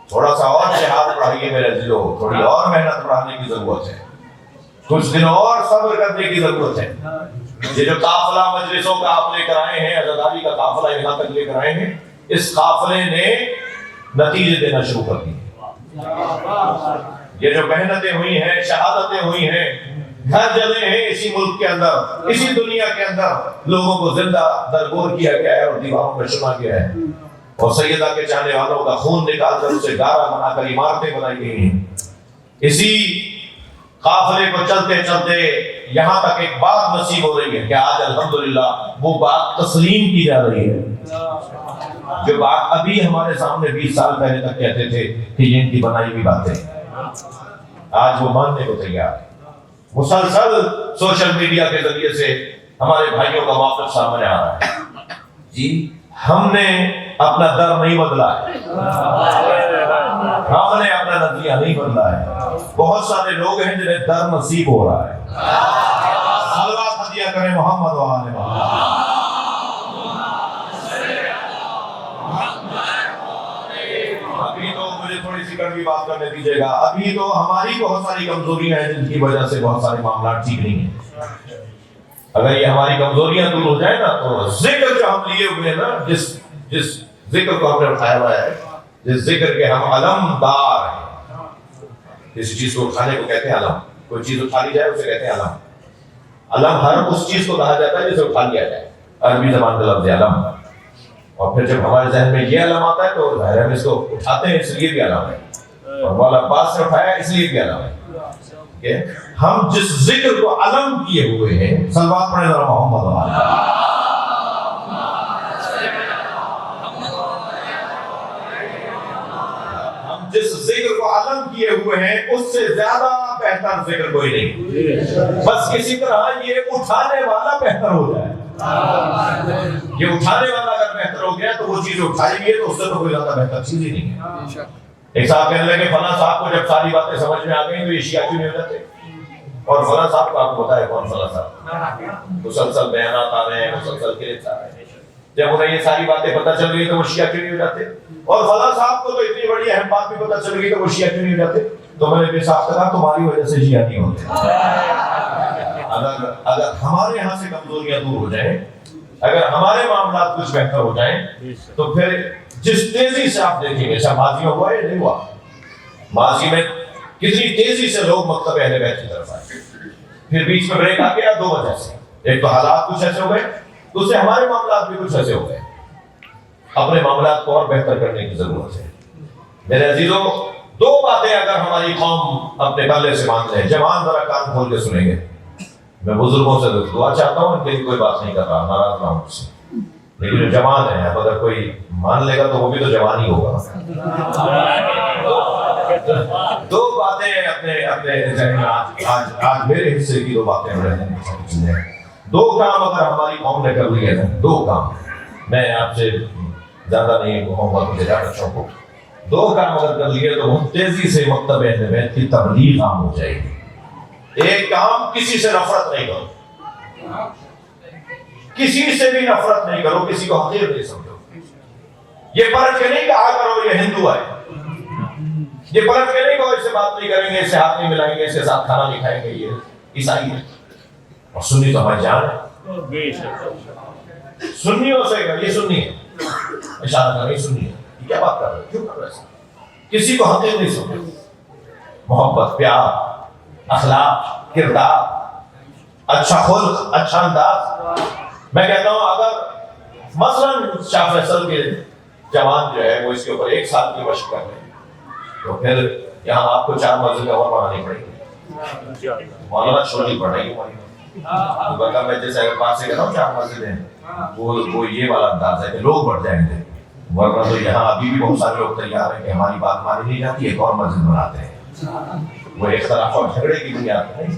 تھوڑا سا اور جہاد پڑھائیے میرے عزیزو، تھوڑی اور محنت پڑھانے کی ضرورت ہے، کچھ دن اور صبر کرنے کی ضرورت ہے. یہ جو قافلہ مجلسوں کا آپ لے کر آئے ہیں، عزاداری کا قافلہ یہاں تک لے کر آئے ہیں، اس قافلے نے نتیجے دینا شروع کر دیے. یہ جو محنتیں ہوئی ہیں، شہادتیں ہوئی ہیں، گھر جلے ہیں اسی ملک کے اندر، اسی دنیا کے اندر، لوگوں کو زندہ درگور کیا گیا ہے اور دیواروں میں چنا گیا ہے، اور سیدہ کے چاہنے والوں کا خون نکال کر اسے گارا بنا کر عمارتیں بنائی گئی ہیں. اسی قافلے کو چلتے چلتے یہاں تک ایک بات نصیب ہو رہی ہے کہ آج الحمدللہ وہ بات تسلیم کی جا رہی ہے. جو بات ابھی ہمارے سامنے 20 سال پہلے تک کہتے تھے کہ یہ ان کی بنائی ہوئی باتیں، آج وہ ماننے کو تیار ہے. مسلسل سوشل میڈیا کے ذریعے سے ہمارے بھائیوں کا موقف سامنے آ رہا ہے. جی ہم نے اپنا در نہیں بدلا ہے، ہم نے اپنا نظریہ نہیں بدلا ہے. بہت سارے لوگ ہیں جنہیں در نصیب ہو رہا ہے. صلوات ہدیہ کریں محمد وآل محمد. ابھی تو مجھے تھوڑی سی کڑوی بات کرنے دیجیے گا. ابھی تو ہماری بہت ساری کمزوریاں ہیں جن کی وجہ سے بہت سارے معاملات ٹھیک نہیں ہیں. اگر یہ ہماری کمزوریاں دور ہو جائیں نا تو ذکر جو ہم لیے ہوئے ہیں نا، جس ذکر کو ہم نے اٹھایا ہوا ہے، جس ذکر کے ہم علمدار ہیں، کسی چیز کو اٹھانے کو کہتے ہیں علم. کوئی چیز اٹھا لی جائے اسے کہتے ہیں علم. علم ہر اس چیز کو کہا جاتا ہے جسے اٹھا لیا جائے. عربی زبان کا لفظ ہے علم. اور پھر جب ہمارے ذہن میں یہ علم آتا ہے تو ظاہر ہم اس کو اٹھاتے ہیں، اس لیے بھی علم ہے. اور مولا عباس نے اٹھایا اس لیے بھی علم ہے. ہم جس ذکر کو علم کیے ہوئے ہیں، صلوات پڑھیں ذرا محمد وآلہ. ہم جس ذکر کو علم کیے ہوئے ہیں اس سے زیادہ بہتر ذکر کوئی نہیں. بس کسی طرح یہ اٹھانے والا بہتر ہو جائے. یہ اٹھانے والا اگر بہتر ہو گیا تو وہ چیز اٹھائی گئی تو اس سے تو کوئی زیادہ بہتر چیز ہی نہیں ہے. ایک صاحب کہنے لگے فلاں صاحب کو جب ساری باتیں سمجھ میں آ گئی تو یہ شیعہ کیوں نہیں ہو جاتے؟ اور فلاں صاحب کو آپ کو پتا ہے کون فلاں صاحب؟ مسلسل بیانات آ رہے ہیں، مسلسل کلپس آ رہے ہیں. جب انہیں یہ ساری باتیں پتہ چل گئی تو وہ شیعہ کیوں نہیں ہو جاتے؟ اور فلاں صاحب کو تو اتنی بڑی اہم بات بھی پتہ چل گئی تو وہ شیعہ کیوں نہیں ہو جاتے؟ تو میں نے بھی صاحب کہا تمہاری وجہ سے شیعہ نہیں ہوتے. اگر ہمارے یہاں سے کمزوریاں دور ہو جائیں، اگر ہمارے معاملات کچھ بہتر ہو جائیں تو پھر جس تیزی سے آپ دیکھیں گے، اچھا ماضی میں ہوا یا نہیں ہوا؟ ماضی میں کتنی تیزی سے لوگ مکتب اہل بیت کی طرف آئے، پھر بیچ میں بریک آ گیا دو وجہ سے. ایک تو حالات کچھ ایسے ہو گئے، دوسرے ہمارے معاملات بھی کچھ ایسے ہو گئے. اپنے معاملات کو اور بہتر کرنے کی ضرورت ہے. میرے عزیزوں، دو باتیں اگر ہماری قوم اپنے پلے سے مان لے، جوان ذرا کان کھول کے سنیں گے. میں بزرگوں سے دعا چاہتا ہوں، ان کے لیے کوئی بات نہیں کر رہا، ناراض نہ ہوں مجھ سے، لیکن جو جوان ہیں اب اگر کوئی مان لے گا تو وہ بھی تو جوان ہی ہوگا. دو باتیں اپنے ذہن میں آج میرے حصے کی 2 باتیں رہنے چیزیں 2 کام اگر ہماری قوم نے کر لیے نا 2 کام، میں آپ سے زیادہ نہیں کہوں گا بچوں کو 2 کام اگر کر لیے تو بہت تیزی سے مکتب اہل بیت کی تبلیغ عام ہو جائے گی۔ ایک کام، کسی سے نفرت نہیں کرو، کسی سے بھی نفرت نہیں کرو، کسی کو حقیر نہیں سمجھو۔ یہ پرکھ کے نہیں کہا کرو یہ ہندو ہے، یہ پرکھ کے نہیں کہو اس سے بات نہیں کریں گے، اس سے ہاتھ نہیں ملائیں گے، اس کے ساتھ کھانا نہیں کھائیں گے، یہ عیسائی ہے۔ اور سنی تو ہماری جان ہے، سنیوں سے یہ سنی ہے، اشارہ کر رہی سنی ہے، یہ کیا بات کر رہے ہیں، کیوں کر رہے ہیں؟ کسی کو حقیر نہیں سمجھو۔ محبت، پیار، اخلاق، کردار، اچھا خلق، اچھا انداز۔ میں کہتا ہوں اگر مثلاً شاہ فیصل کے جوان جو ہے وہ اس کے اوپر 1 سال کی مشق کر رہے ہیں تو پھر یہاں آپ کو 4 مسجدیں اور بنانی پڑیں گی، مولانا چھوڑنی پڑے گی۔ میں جیسے پاس سے کہتا ہوں 4 مسجدیں، وہ یہ والا انداز ہے کہ لوگ بڑھ جائیں گے، ورنہ تو یہاں ابھی بھی بہت سارے لوگ تیار ہیں کہ ہماری بات مانی نہیں جاتی، ایک اور مسجد بناتے ہیں۔ وہ اختلاف اور جھگڑے کی بنیاد پہ نہیں،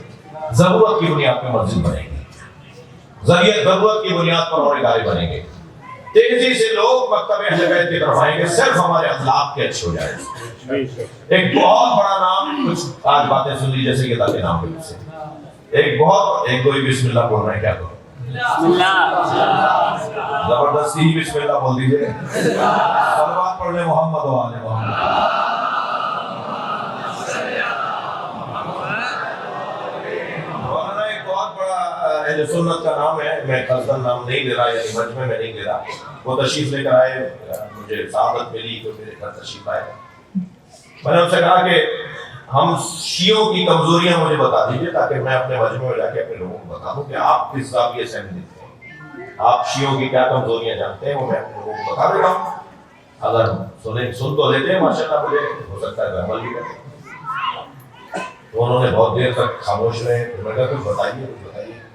ضرورت کی بنیاد پہ مسجد بنے گی، ضرورت کی بنیاد پر اور ادارے بنیں گے۔ تیزی سے لوگ مکتب اہل بیت کی طرف آئیں گے، صرف ہمارے اخلاق کے اچھے ہو جائیں۔ ایک بہت بڑا نام، کچھ آج باتیں سن لی جیسے کہ کے نام پہ سے ایک کوئی بسم اللہ بول رہے ہیں، کیا کرو زبردستی بسم اللہ بول دیجئے، صلوات پڑھ لیں محمد و آل محمد۔ مولانا ایک بہت بڑا اہل سنت کا نام ہے، میں قصداً نام نہیں لے رہا، یعنی مجمع میں نہیں لے رہا، وہ تشریف لے کر آئے، مجھے سعادت ملی تو میرے گھر تشریف آئے۔ میں نے ان سے کہا کہ ہم شیعوں کی کمزوریاں مجھے بتا دیجئے تاکہ میں اپنے مجمع میں جا کے اپنے لوگوں کو بتا دوں کہ آپ کس زاویے سے ہمیں دیکھتے ہیں، آپ شیعوں کی کیا کمزوریاں جانتے ہیں، وہ میں اپنے لوگوں کو بتا دیتا ہوں۔ اگر سن تو لیتے ہیں ماشاءاللہ، مجھے ہو سکتا ہے عمل بھی کریں۔ تو انہوں نے بہت دیر تک خاموش رہے، میں نے کہا کچھ بتائیے۔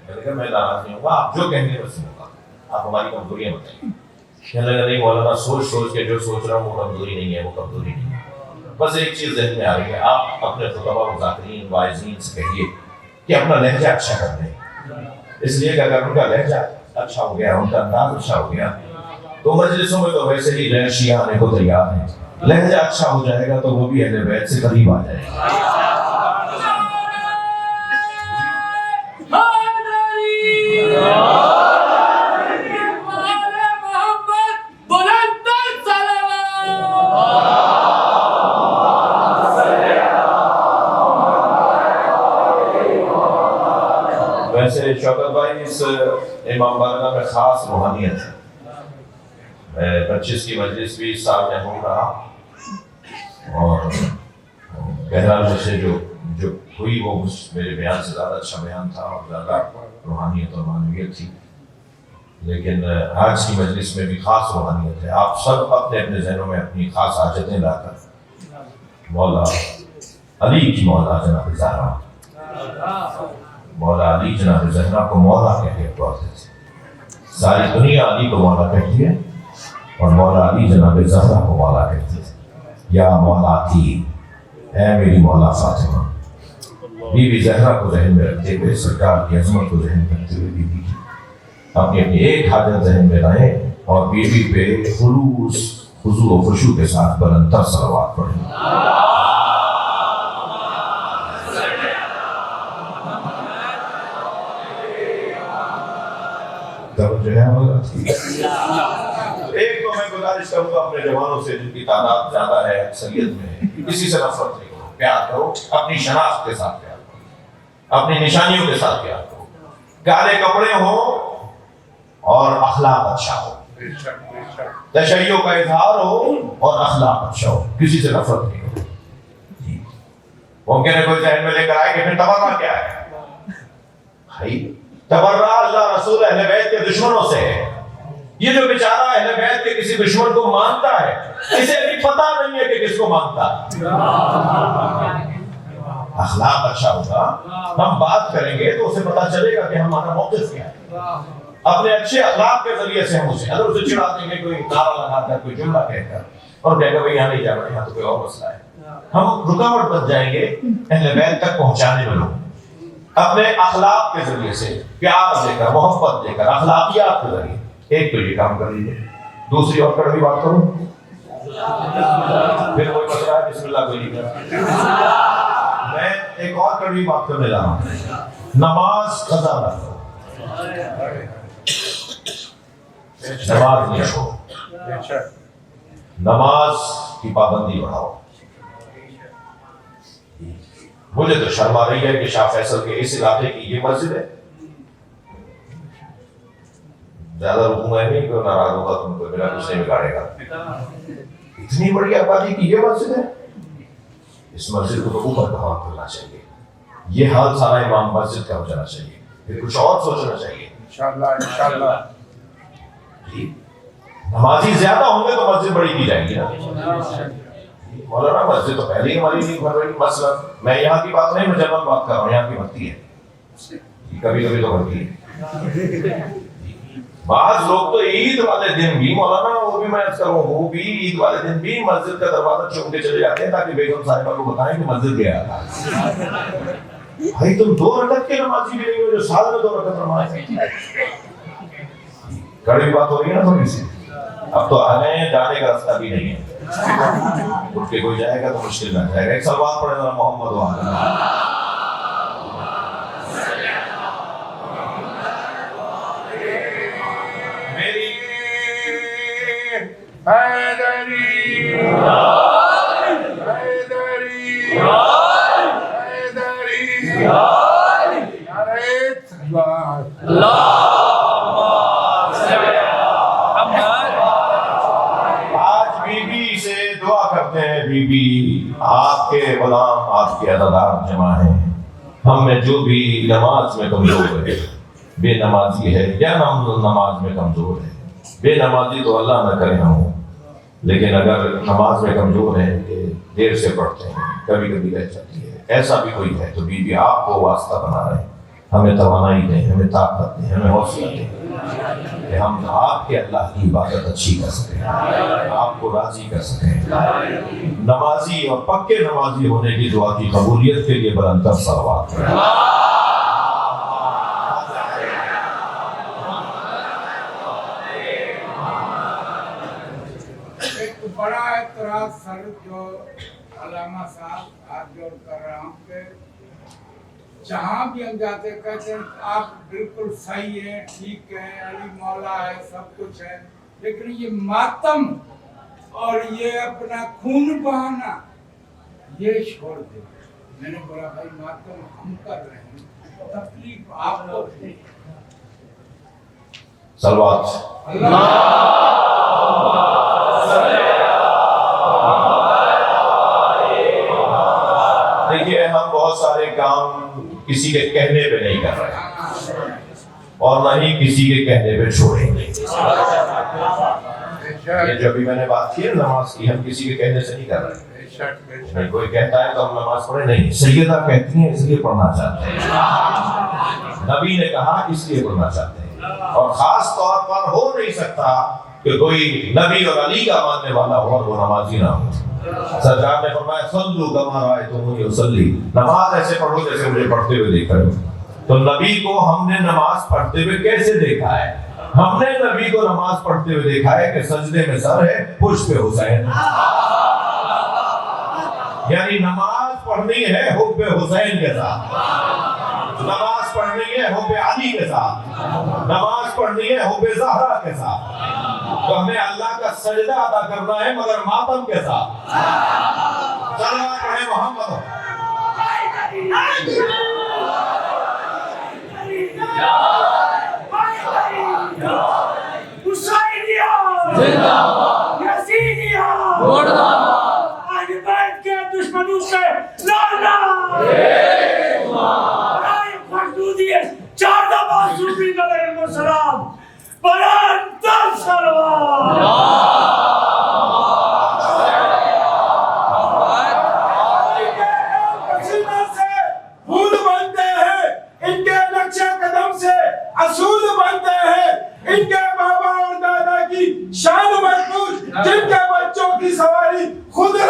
میں نے کہا میں ناراض نہیں ہوں گا، آپ جو کہیں گے میں سنوں گا، آپ ہماری کمزوریاں بتائیے۔ کہنے لگا نہیں مولانا، سوچ کے جو سوچ رہا ہوں وہ کمزوری نہیں ہے، وہ کمزوری نہیں ہے، بس ایک چیز ذہن میں آ رہی ہے، آپ اپنے خطبہ مذاکرین واعظین سے کہیے کہ اپنا لہجہ اچھا کر دیں، اس لیے کہ اگر ان کا لہجہ اچھا ہو گیا، ان کا انداز اچھا ہو گیا تو مجلسوں میں تو ویسے ہی غیر شیعہ آنے کو تیار ہیں، لہجہ اچھا ہو جائے گا تو وہ بھی اہل بیت سے قریب آ جائے گا۔ ویسے شوکت بھائی اس امام بارگاہ میں خاص روحانیت ہے، 25 کی مجلس بھی اس سال میں ہو رہا، اور بہرحال مجھ سے جو ہوئی وہ میرے بیان سے زیادہ اچھا بیان تھا اور زیادہ روحانیت اور معنویت تھی، لیکن آج کی مجلس میں بھی خاص روحانیت ہے۔ آپ سب اپنے اپنے ذہنوں میں اپنی خاص حاجتیں لا کر مولا علی کی مولا جناب زہرا، مولا علی جناب زہرا کو مولا کہہ کے پڑھتے تھے، ساری دنیا علی کو مولا کہتی ہے اور مولا علی جناب زہرا کو مولا کہتے تھے۔ یا مولا کی، اے میری مولا فاطمہ، بی بی زہرا کو ذہن میں رکھتے ہوئے، سرکار کی عظمت کو ذہن میں رکھتے ہوئے بی بی کی اپنی ایک حاجت ذہن میں لائیں اور بی بی پہ خلوص، خضوع و خشوع کے ساتھ بلندتر صلوات پڑھیں۔ ایک تو میں گزارش کروں گا اپنے جوانوں سے جن کی تعداد زیادہ ہے اکثریت میں، کسی سے نفرت نہیں کرو، پیار کرو، اپنی شناخت کے ساتھ پیار کرو، اپنی نشانیوں کے ساتھ پیار کرو، کالے کپڑے ہوں اور اخلاق اچھا ہو، تشیع کا اظہار ہو اور اخلاق اچھا ہو، کسی سے نفرت نہیں کرو۔ ممکن ہے کوئی ذہن میں لے کر آئے کہ پھر تبرہ کیا ہے؟ تبرہ اللہ رسول اہل بیت کے دشمنوں سے ہے۔ یہ جو بیچارہ اہل بیت کے کسی دشمن کو مانتا ہے، اسے بھی پتہ نہیں ہے کہ کس کو مانتا ہے۔ اخلاق اچھا ہوگا، ہم بات کریں گے تو اسے پتہ چلے گا کہ ہمارا موقف کیا ہے۔ اپنے اچھے اخلاق کے ذریعے سے ہم اسے، اگر اسے چڑھا دیں گے کوئی نعرہ لگا کر، کوئی جملہ کہہ کر، اور کہے گا بھائی یہاں نہیں جانا، یہاں تو کوئی اور مسئلہ ہے. ہم رکاوٹ بن جائیں گے اہل بیت تک پہنچانے میں. لوگ اپنے اخلاق کے ذریعے سے پیار دے کر، محبت دے کر، اخلاقیات کے ذریعے. ایک تو یہ کام کر لیجیے. دوسری اور کڑوی بات کروں، پھر کوئی مسئلہ ہے بسم اللہ کوئی نہیں کرتا. میں ایک اور کڑوی بات کرنے جا رہا ہوں. نماز قضا نہ کرو، نماز نہیں چھوڑو، نماز کی پابندی بڑھاؤ. مجھے تو شرم آ رہی ہے کہ شاہ فیصل کے اس علاقے کی یہ مسجد ہے. زیادہ رکوں گا نہیں کہ ناراض ہوگا تم کو، میرا کچھ نہیں بگاڑے گا. اتنی بڑی آبادی کی یہ مسجد ہے. اس مسجد کو تو اوپر کا ہاتھ کرنا چاہیے. یہ حال سارا امام مسجد کا ہو جانا چاہیے، پھر کچھ اور سوچنا چاہیے. انشاءاللہ جی نمازی زیادہ ہوں گے تو مسجد بڑی کی جائے گی نا. مولانا مسجد تو پہلے ہی ہماری نہیں بھر رہی. مثلا میں یہاں کی بات نہیں، میں جنرل بات کر رہا ہوں. یہاں کی بھرتی ہے، کبھی کبھی تو بھرتی ہے. بعض لوگ تو عید والے دن بھی مولانا، وہ بھی میں کروں، وہ بھی عید والے دن بھی مسجد کا دروازہ چوم کے چلے جاتے ہیں تاکہ بیگم صاحبہ کو بتائیں کہ مسجد گیا تھا. بھائی تم 2 رکعت کے نمازی بھی نہیں ہو جو سال میں 2 رکعت نماز. کڑوی بات ہو رہی ہے نا تھوڑی سی. اب تو آنے جانے کا راستہ بھی نہیں ہے. اٹھ کے کوئی جائے گا تو مشکل نہ جائے گا. ایک سلوات پڑھے ذرا محمد و آل حیدری حیدری حیدری. آج بی بی سے دعا کرتے ہیں. بی بی آپ کے غلام، آپ کے عزادار جمع ہیں. ہم میں جو بھی نماز میں کمزور ہے، بے نمازی ہے یا نماز میں کمزور ہے. بے نمازی تو اللہ نہ کرے ہم ہوں، لیکن اگر نماز میں کمزور ہے کہ دیر سے پڑھتے ہیں، کبھی کبھی رہ جاتی ہے، ایسا بھی کوئی ہے تو بی بی آپ کو واسطہ بنا رہے ہیں. ہمیں توانائی دیں، ہمیں طاقت دیں، ہمیں حوصلہ دیں کہ ہم آپ کے اللہ کی عبادت اچھی کر سکیں، آپ کو راضی کر سکیں. نمازی اور پکے نمازی ہونے کی دعا کی قبولیت کے لیے بلند تر صلوات کریں. بڑا اعتراض سر جو علامہ صاحب ہاتھ جوڑ کر رہا ہوں کہ جہاں بھی ہم جاتے کہتے ہیں آپ بالکل صحیح ہیں، ٹھیک ہے، علی مولا ہے، سب کچھ ہے، لیکن یہ ماتم اور یہ اپنا خون بہانا یہ چھوڑ دے. میں نے بولا بھائی ماتم ہم کر رہے ہیں، تکلیف آپ کو. صلوات. دیکھیے ہم بہت سارے کام کسی کے کہنے پہ نہیں کر رہے اور نہ ہی کسی کے کہنے پہ چھوڑیں گے. یہ جو بھی میں نے بات کی ہے نماز کی، ہم کسی کے کہنے سے نہیں کر رہے. کوئی کہتا ہے تو ہم نماز پڑھیں نہیں. سیدہ کہتی ہیں اس لیے پڑھنا چاہتے ہیں، نبی نے کہا اس لیے پڑھنا چاہتے ہیں. اور خاص طور پر ہو نہیں سکتا کہ کوئی نبی اور علی کا ماننے والا ہو اور وہ نمازی نہ ہو. سرکار نے فرمایا صلو کما رأیتمونی اصلی، نماز ایسے پڑھو جیسے مجھے پڑھتے ہوئے دیکھ رہے ہو. تو نبی کو ہم نے نماز پڑھتے ہوئے کیسے دیکھا ہے؟ ہم نے نبی کو نماز پڑھتے ہوئے دیکھا ہے کہ سجدے میں سر ہے، پشت پہ حسین. یعنی نماز پڑھنی ہے حب حسین کے ساتھ، نماز پڑھنی ہے حب علی کے ساتھ، نماز پڑھنی ہے حب زہرا کے ساتھ. تو ہمیں اللہ کا سجدہ ادا کرنا ہے مگر ماتم کے ساتھ. صلوات پڑھیں محمد. آج بیٹھ کے دشمنوں سے لڑنا، چار دفعہ صوفی علیہ السلام بلند تر صلوات. پھول بنتے ہیں ان کے نقشہ قدم سے، اصول بنتے ہیں ان کے بابا اور دادا کی شان مضبوط، جن کے بچوں کی سوال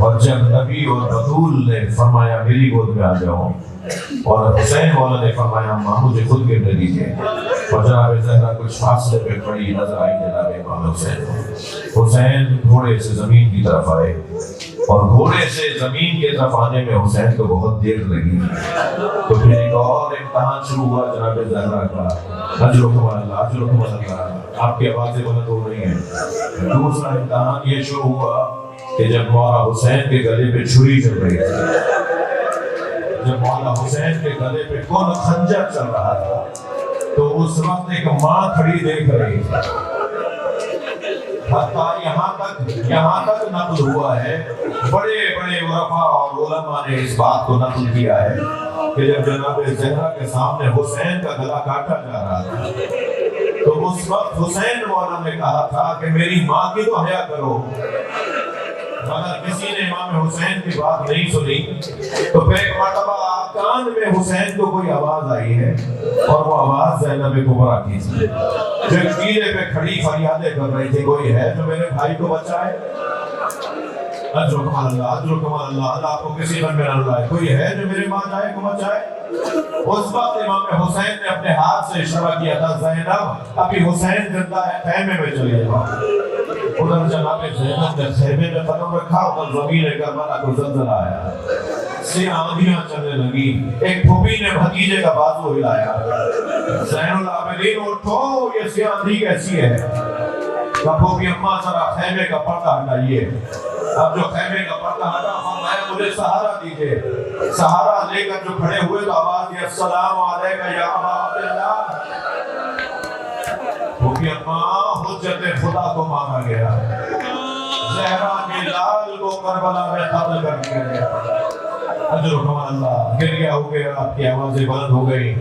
اور جب نبی اور بطول نے فرمایا میری گود میں آ جاؤ، اور حسین مولا نے فرمایا ماں مجھے خود گرنے دیجیے، اور جناب زہرا کچھ فاصلے پہ کھڑی نظر آئی جناب امام حسین کو۔ حسین گھوڑے سے زمین کی طرف آئے، اور گھوڑے سے زمین کی طرف آنے میں حسین کو بہت دیر لگی، تو پھر ایک اور امتحان شروع ہوا جناب زہرا کا، اجرکم اللہ اجرکم اللہ، آپ کی آوازیں بلند ہو رہی ہیں۔ دوسرا امتحان یہ شروع ہوا کہ جب مولا حسین کے گلے پہ چھری چل رہی تھی، جب مولا حسین کے گلے پہ کون خنجر چل رہا تھا، تو اس وقت ایک ماں کھڑی دیکھ رہی تھی۔ حتیٰ یہاں تک نقل ہوا ہے، بڑے بڑے عرفاء اور علماء نے اس بات کو نقل کیا ہے کہ جب جناب زہرا کے سامنے حسین کا گلا کاٹا جا رہا تھا، تو اس وقت حسین مولا نے کہا تھا کہ میری ماں کی تو حیا کرو، مگر کسی نے امام حسین کی بات نہیں سنی۔ تو پھر ایک مرتبہ کان میں حسین کو کوئی آواز آئی ہے، اور وہ آواز زینب کبریٰ کی تھی، جو کیلے پہ کھڑی فریادیں کر رہی تھی، کوئی ہے جو میرے بھائی کو بچائے؟ اجرکم اللہ اجرکم اللہ، اللہ کو کسی پر میرا اللہ، کوئی ہے جو میرے ماں جائے کو بچائے؟ اس وقت امام حسین نے اپنے ہاتھ سے اشارہ کیا تھا، زینب ابھی حسین زندہ ہے، خیمے میں چلی جاؤ۔ ادھر جناب زینب نے خیمے میں قدم رکھا، ادھر زمین کربلا کو زلزلہ آیا، سے آندھیاں چلنے لگی، ایک پھوپھی نے بھتیجے کا بازو ہلایا، زین العابدین اٹھو یہ سے آندھی کیسی ہے؟ پھوپھی اماں ذرا خیمے کا پردہ ہٹائیے۔ اب جو خیمے کا پردہ ہٹا، فرمایا مجھے سہارا دیجئے۔ سہارا لے کر جو کھڑے ہوئے تو آواز دی السلام علیکہ یا ابا عبداللہ۔ پھوپھی اماں حجت خدا کو مارا گیا، زہرا کے لال کو کربلا میں قتل کر دیا گیا۔ اجرکم اللہ، گریہ ہو گیا، آپ کی آوازیں بلند ہو گئی۔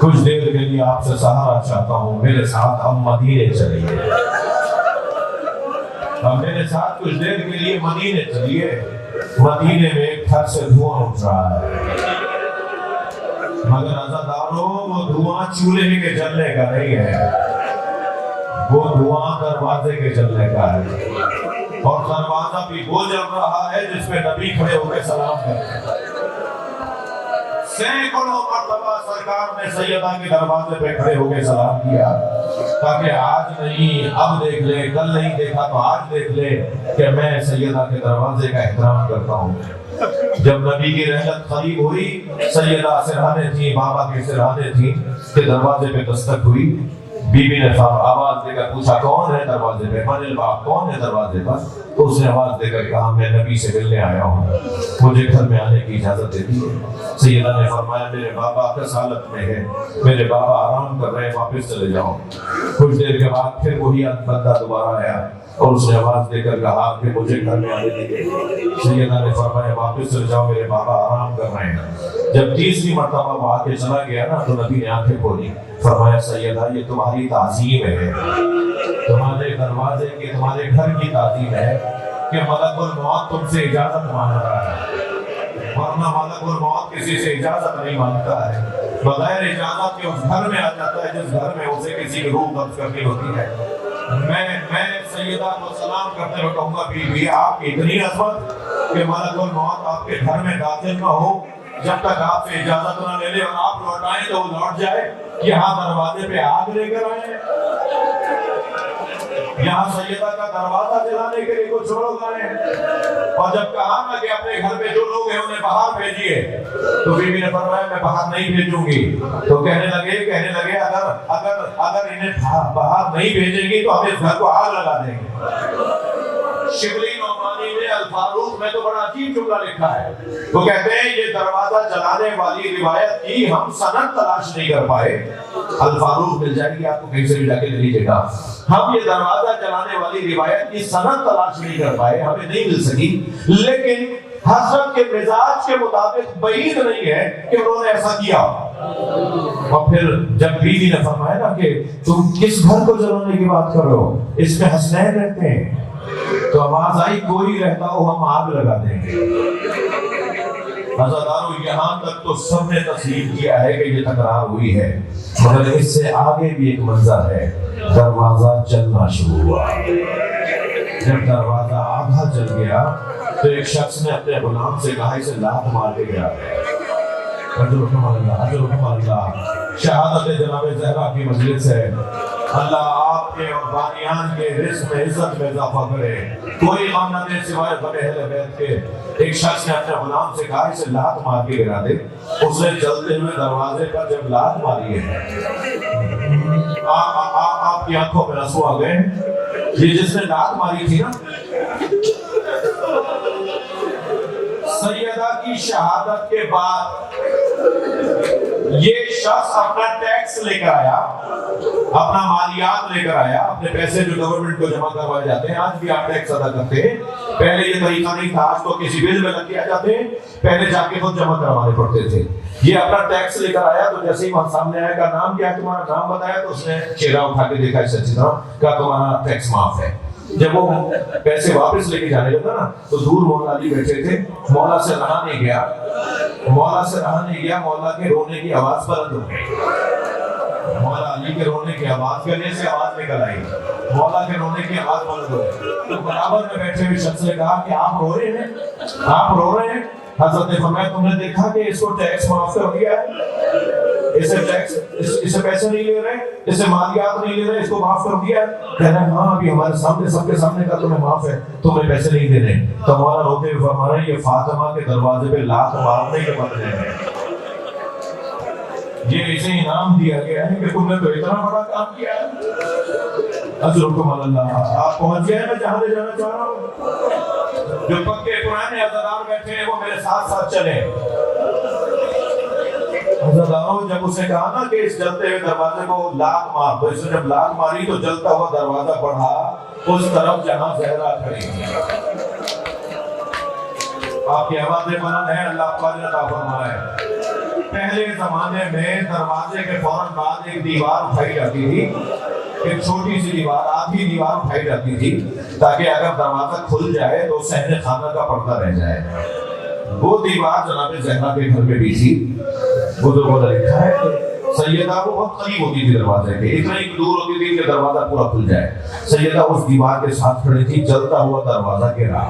کچھ دیر کے لیے آپ سے سہارا چاہتا ہوں، میرے ساتھ اب مدینے چلیے، اب میرے ساتھ کچھ دیر کے لیے مدینے چلیے۔ مدینے میں ایک گھر سے دھواں اٹھ رہا ہے، مگر عزاداروں وہ دھواں چولہے کے جلنے کا نہیں ہے، وہ دھواں دروازے کے جلنے کا ہے، اور دروازہ بھی وہ جل رہا ہے جس پہ نبی کھڑے ہو کے سلام کرتے ہیں۔ سینکڑوں مرتبہ سرکار نے سیدہ کے دروازے پہ کھڑے ہو کے سلام کیا، تاکہ آج نہیں اب دیکھ لے، کل نہیں دیکھا تو آج دیکھ لے کہ میں سیدہ کے دروازے کا احترام کرتا ہوں۔ جب نبی کی رحلت قریب ہوئی، سیدہ سرحانے تھی، بابا کی سرحانے تھی، کہ دروازے پہ دستک ہوئی، بی بی نے آواز دے کر پوچھا کون ہے دروازے پہ؟ من الباب، کون ہے دروازے پر؟ تو اس نے آواز دے کر کہا میں نبی سے ملنے آیا ہوں، مجھے گھر میں آنے کی اجازت دے دیجیے۔ سیدہ نے فرمایا میرے بابا کس حالت میں ہے، میرے بابا آرام کر رہے ہیں، واپس چلے جاؤ۔ کچھ دیر کے بعد پھر وہی بندہ دوبارہ آیا، اور اس نے آواز دے کر کہا کہ مجھے گھر میں آنے دیجیے۔ سیدہ نے فرمایا واپس چلے جاؤ، میرے بابا آرام کر رہے ہیں۔ جب تیسری مرتبہ وہ آ کے چلا گیا نا، تو نبی نے آنکھیں کھولی، فرمایا سیدہ یہ تمہاری تعظیم ہے، تمہارے دروازے کی، تمہارے گھر کی تعظیم ہے کہ ملک الموت تم سے اجازت مانگ رہا ہے، ورنہ ملک الموت کسی سے اجازت نہیں مانگتا ہے، بغیر اجازت کے اس گھر میں آ جاتا ہے جس گھر میں اسے کسی کی روح قبض کرنی ہوتی ہے۔ میں سیدہ کو سلام کرتے ہوئے کہوں گا بی آپ کی اتنی عظمت کہ ملک الموت آپ کے گھر میں داخل نہ ہو جب تک آپ سے اجازت نہ لے لے، اور آپ لوٹائیں تو وہ لوٹ جائے، یہاں دروازے پہ آگ لے کر آئے، یہاں سیدہ کا دروازہ جلانے کے لیے کچھ لوگ آئے، اور جب کہا نا کہ اپنے گھر میں جو لوگ ہیں انہیں باہر بھیجیے، تو بی بی نے فرمایا میں باہر نہیں بھیجوں گی۔ تو کہنے لگے اگر انہیں باہر نہیں بھیجیں گی تو ہم اس گھر کو آگ لگا دیں گے۔ شبلی نعمانی نے الفاروق میں تو بڑا عجیب جملہ لکھا ہے، وہ کہتے ہیں یہ دروازہ جلانے والی روایت کی ہم سند تلاش نہیں کر پائے، الفاروق مل جائے گی آپ کو کہیں سے بھی جا کے لے لیجیے گا، ہم یہ دروازہ جلانے والی روایت کی سند تلاش نہیں کر پائے، ہمیں نہیں مل سکی، لیکن حضرت کے مزاج کے مطابق بعید نہیں ہے کہ انہوں نے ایسا کیا۔ اور پھر جب بیوی نے فرمایا نا کہ تم کس گھر کو جلانے کی بات کر رہے ہو، اس میں حسنین رہتے ہیں، تو آواز آئی کوئی رہتا ہو ہم آگ لگا دیں گے۔ عزادارو یہاں تک تو سب نے تسلیم کیا ہے کہ یہ تکرار ہوئی ہے، مگر اس سے آگے بھی ایک منظر ہے، دروازہ چلنا شروع ہوا۔ جب دروازہ آدھا چل گیا تو ایک شخص نے اپنے غلام سے کہا اسے لات مار کے گرا دے۔ اجرکم اللہ، اجرکم اللہ۔ شہادت جناب زہرا کی مجلس ہے، اللہ آپ کے اور بانیان کے رزق میں عزت میں اضافہ کرے، کوئی غم نہ دے سوائے بڑے اہل بیت کے۔ ایک شخص نے اپنے غلام سے کہا اسے لات مار کے گرا دے۔ اس نے چلتے ہوئے دروازے پر جب لات ماری ہے، آپ کی آنکھوں میں آنسو آ گئے۔ یہ جس نے لات ماری تھی نا، سیدہ کی شہادت کے بعد یہ شخص اپنا ٹیکس لے کر آیا، اپنا مالیات لے کر آیا، اپنے پیسے جو گورنمنٹ کو جمع کروائے جاتے ہیں، آج بھی آپ ٹیکس ادا کرتے ہیں، پہلے یہ طریقہ نہیں تھا، آج تو کسی بل میں لگ کے آ جاتے ہیں، پہلے جا کے خود جمع کروانے پڑتے تھے۔ یہ اپنا ٹیکس لے کر آیا، تو جیسے ہی وہاں سامنے آیا، کا نام کیا، تمہارا نام بتایا، تو اس نے چہرہ اٹھا کے دیکھا اس اچھی طرح، کہا تمہارا ٹیکس معاف ہے۔ جب وہ پیسے واپس لے کے جانے لگا نا، تو دور مولا علی بیٹھے تھے، مولا سے رہا نہیں گیا، مولا کے رونے کی آواز بلند ہو گئی، مولا علی کے رونے کی آواز، گلے سے آواز نکل آئی، مولا کے رونے کی آواز بلند ہو گئی۔ تو برابر میں بیٹھے ہوئے شخص نے کہا کہ آپ رو رہے ہیں؟ حضرت نے فرمایا تم نے دیکھا کہ اس کو ٹیکس معاف کر دیا ہے، اسے پیسے نہیں لے رہے، اسے مالیات نہیں لے رہے، اس کو معاف کر دیا ہے؟ کہہ رہے ہیں ہاں ابھی ہمارے سامنے سب کے سامنے کا تمہیں معاف ہے، تمہیں پیسے نہیں دینے۔ تو ہمارا روتے ہوئے فرما رہے ہیں یہ فاطمہ کے دروازے پہ لات مارنے کے بدلے میں یہ اسے انعام دیا گیا ہے کہ تم نے تو اتنا بڑا کام کیا ہے۔ اجرکم اللہ۔ آپ پہنچ گئے، میں جہاں لے جانا چاہ رہا ہوں، جو پکے پرانے عزادار بیٹھے ہیں وہ میرے ساتھ ساتھ چلیں۔ عزاداروں جب اسے کہا نا کہ اس جلتے ہوئے دروازے کو لات مار، تو اس نے جب لات ماری تو جلتا ہوا دروازہ بڑھا اس طرف جہاں زہرا کھڑی تھی۔ آپ کی آوازیں بلند ہیں، اللہ پاک عطا فرمائے۔ پہلے زمانے میں دروازے کے فوراً بعد ایک دیوار اٹھائی جاتی تھی، ایک چھوٹی سی دیوار، آدھی دیوار اٹھائی جاتی تھی تاکہ اگر دروازہ کھل جائے تو صحن خانہ کا پردہ رہ جائے۔ وہ دیوار جناب زہرا کے گھر میں بھی تھی۔ بزرگوں نے لکھا ہے کہ سیدہ وہ بہت قریب ہوتی تھی دروازے کے، اتنا ہی دور ہوتی تھی کہ دروازہ پورا کھل جائے۔ سیدہ اس دیوار کے ساتھ کھڑی تھی، چلتا ہوا دروازہ گرا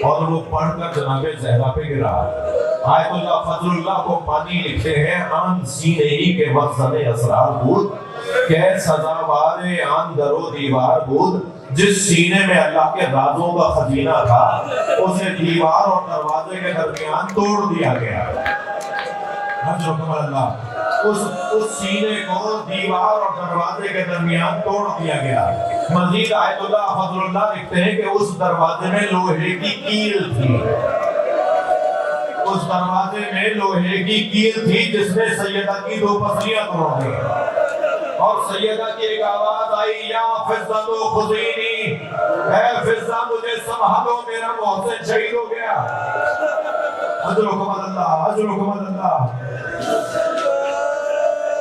اور وہ پڑھ کر جناب زہرا پہ گرا۔ آیت اللہ فضل اللہ کو پانی لکھتے ہیں، آن سینے ہی کے مخزن اسرار بود، کہ سزاوار آن در و دیوار بود، جس سینے میں اللہ کے رازوں کا خزینہ تھا اسے دیوار اور دروازے کے درمیان توڑ دیا گیا۔ حضرت اللہ اس سینے کو دیوار اور دروازے کے درمیان توڑ دیا گیا۔ مزید آیت اللہ فضل اللہ لکھتے ہیں کہ اس دروازے میں لوہے کی کیل تھی، اس دروازے میں لوہے کی کیل تھی جس نے سیدہ کی دو پسلیاں توڑ دی، اور سیدہ کی ایک آواز آئی، یا فضہ تو خذینی، اے فضہ مجھے سنبھالو، میرا محسن شہید ہو گیا۔ اجرکم اللہ، اجرکم اللہ۔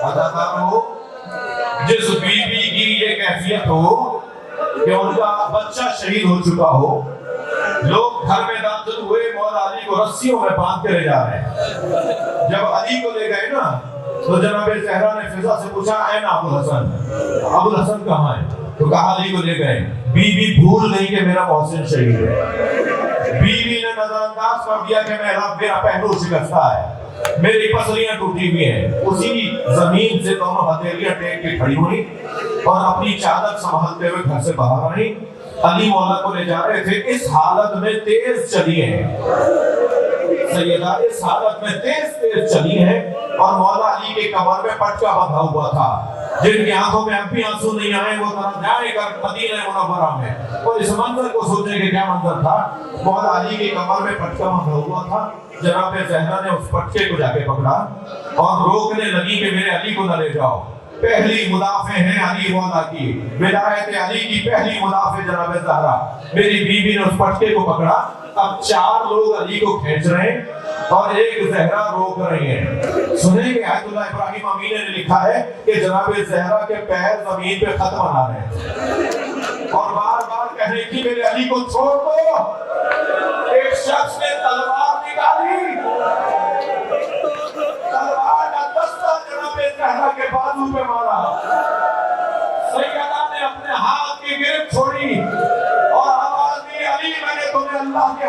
عزادارو، جس بیوی کی یہ کیفیت ہو کہ ان کا بچہ شہید ہو چکا ہو، لوگ گھر میں داخل ہوئے، مولا علی کو رسیوں میں باندھ کے لے جا رہے ہیں۔ جب علی کو لے گئے نا تو جناب زہرا نے فضا سے پوچھا این ابو الحسن کہاں ہے؟ تو کہا علی کو لے گئے۔ بیوی بھول نہیں کہ میرا محسن شہید ہے، بیوی نے نظر انداز کر دیا کہ میرا پہلو شکستہ ہے، میری پسلیاں ٹوٹی ہوئی ہیں۔ اسی زمین سے دونوں ہتھیلیاں ٹیک کے کھڑی ہوئی اور اپنی چادر سنبھالتے ہوئے گھر سے باہر آئی۔ علی مولا کو لے جا رہے تھے، اس حالت میں تیز چلی ہیں سیدہ، اس حالت میں تیز چلی ہیں، اور مولا علی کے کمر میں پٹکا بندھا ہوا تھا، جن کی آنکھوں میں اب بھی آنسو نہیں آئے، وہ طرح جائے گا مدینہ منورہ میں۔ اور اس منظر کو سوچنے کہ کیا منظر تھا، مولا علی کے کمر میں پٹکا بندھا ہوا تھا، جناب زہرا نے اس پٹکے کو جا کے پکڑا اور روکنے لگی کہ میرے علی کو نہ لے جاؤ۔ پہلی مدافع ہیں علی مولا کی، ولایت علی کی پہلی مدافع جناب زہرا۔ میری بیوی نے اس پٹکے کو پکڑا، اب 4 لوگ علی کو کھینچ رہے ہیں اور ایک زہرا روک رہی ہیں۔ سنیں کہ آیت اللہ ابراہیم امینہ نے لکھا ہے کہ جناب زہرا کے پیر زمین پہ خط بنا رہے ہیں اور بار بار کہہ رہی تھی میرے علی کو چھوڑ دو۔ ایک شخص نے تلوار نکالی، تلوار کا دستہ جناب زہرا کے بازو پہ مارا۔ سیدہ نے اپنے ہاتھ کی گرفت چھوڑی اور آواز دی، علی میں نے تمہیں اللہ کے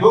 2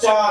4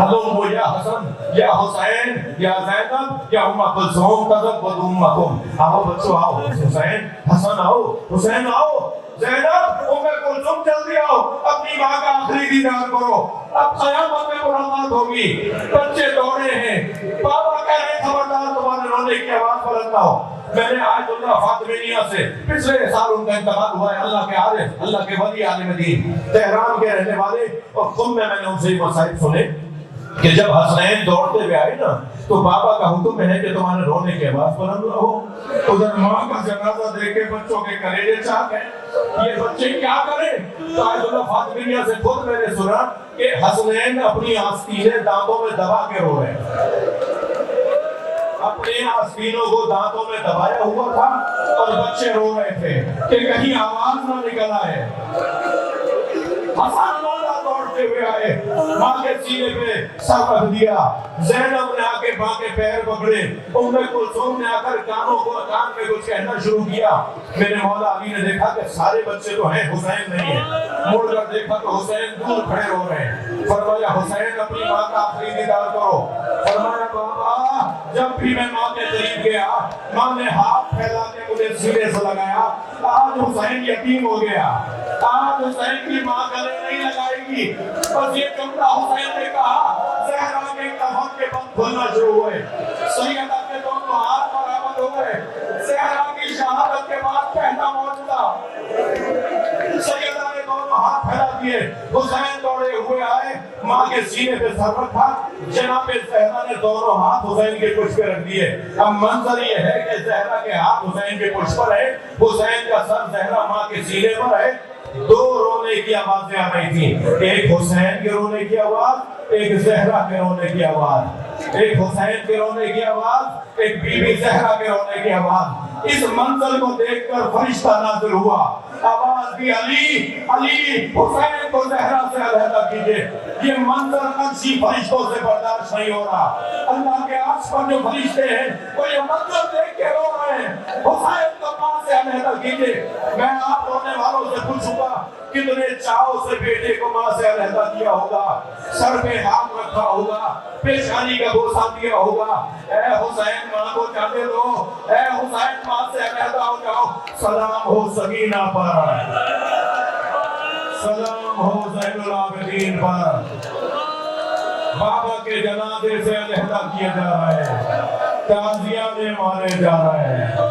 هلموا يا حسن يا حسین یا زینب یا ام کلثوم تزود امکم. آؤ بچوں آؤ، حسین حسن آؤ، حسین آؤ، زینب ام کلثوم جلدی آؤ، اپنی ماں کا آخری دیدار کرو. اب قیامت میں ملاقات ہوگی. بچے دوڑے ہیں، بابا کہہ رہے خبردار تمہارے رونے کی آواز بلند نہ ہو. میں نے آج اللہ فاطمیہ سے پچھلے سال ان کا انتقال ہوا ہے، اللہ کے عارف، اللہ کے ولی عالم دین، تہران کے رہنے والے. اور خود میں نے ان سے یہ مسائل سنے کہ جب حسنین دوڑتے ہوئے آئے نا تو بابا کا حکم ہے کہ تمہارے رونے کی آواز بلند نہ ہو. ادھر ماں کا جنازہ دیکھ کے بچوں کے کلیجے چاک ہیں، یہ بچے کیا کریں؟ تو آج اللہ فاطمیہ سے خود میں نے سنا کہ حسنین اپنی آستینیں دانتوں میں دبا کے رو رہے ہیں. اپنے آستینوں کو دانتوں میں دبایا ہوا تھا اور بچے رو رہے تھے کہ کہیں آواز نہ نکل آئے. حسن مولا دوڑتے ہوئے آئے، ماں کے سینے پہ سر رکھ دیا. زینب نے آ کے ماں کے پیر پکڑے. ام کلثوم نے آ کر کان میں کچھ کہنا شروع کیا. میرے مولا علی نے دیکھا کہ سارے بچے تو ہیں، حسین نہیں ہے. مڑ کر دیکھا تو حسین دور کھڑے ہو رہے ہیں. فرمایا حسین اپنی ماں کا آخری دیدار کرو. فرمایا بابا جب بھی میں ماں کے قریب گیا ماں نے ہاتھ پھیلا کے مجھے سینے سے لگایا. آج حسین یتیم ہو گیا، آج حسین کی ماں گلے نہیں لگائے گی. بس یہ جملہ حسین نے کہا، زہرا کے کفن کے بند کھلنا شروع ہوئے. سیدہ کے دونوں ہاتھ برآمد ہو گئے. زہرا کی شہادت کے بعد پہلا معجزہ. سیدہ نے دونوں ہاتھ پھیلا دیے. حسین دوڑے ہوئے آئے، ماں کے سینے پہ سر رکھا. جناب زہرا نے دونوں ہاتھ حسین کے پشت پہ رکھ دیے. اب منظر یہ ہے کہ زہرا کے ہاتھ حسین کے پشت پر ہے، حسین کا سر زہرا ماں کے سینے پر ہے. دو رونے کی آوازیں آ رہی تھیں، ایک حسین کے رونے کی آواز، ایک زہرا کے رونے کی آواز. ایک حسین کے رونے کی آواز، ایک بی بی زہرا کے رونے کی آواز. اس منظر کو دیکھ کر فرشتہ نازل ہوا. آواز دی، علی علی حسین کو زہرا سے علیحدہ کیجئے. یہ منظر عرشی فرشتوں سے برداشت نہیں ہو رہا. اللہ کے عرش پر جو فرشتے ہیں وہ یہ منظر دیکھ کے رو رہے ہیں. حسین کو ماں سے علیحدہ کیجئے. میں آپ رونے والوں سے پوچھوں گا کتنے چاؤ سے بیٹے کو ماں سے علیحدہ کیا ہوگا، سر پہ ہاتھ رکھا ہوگا، پیشانی کا بوسہ دیا ہوگا. اے حسین ماں کو جانے دو، اے حسین ماں سے علیحدہ ہو جاؤ. سلام ہو سکینہ پر، سلام ہو زین العابدین پر. بابا کے جنازے سے علیحدہ کیا جا رہا ہے، تعزیہ میں مارے جا رہے ہیں.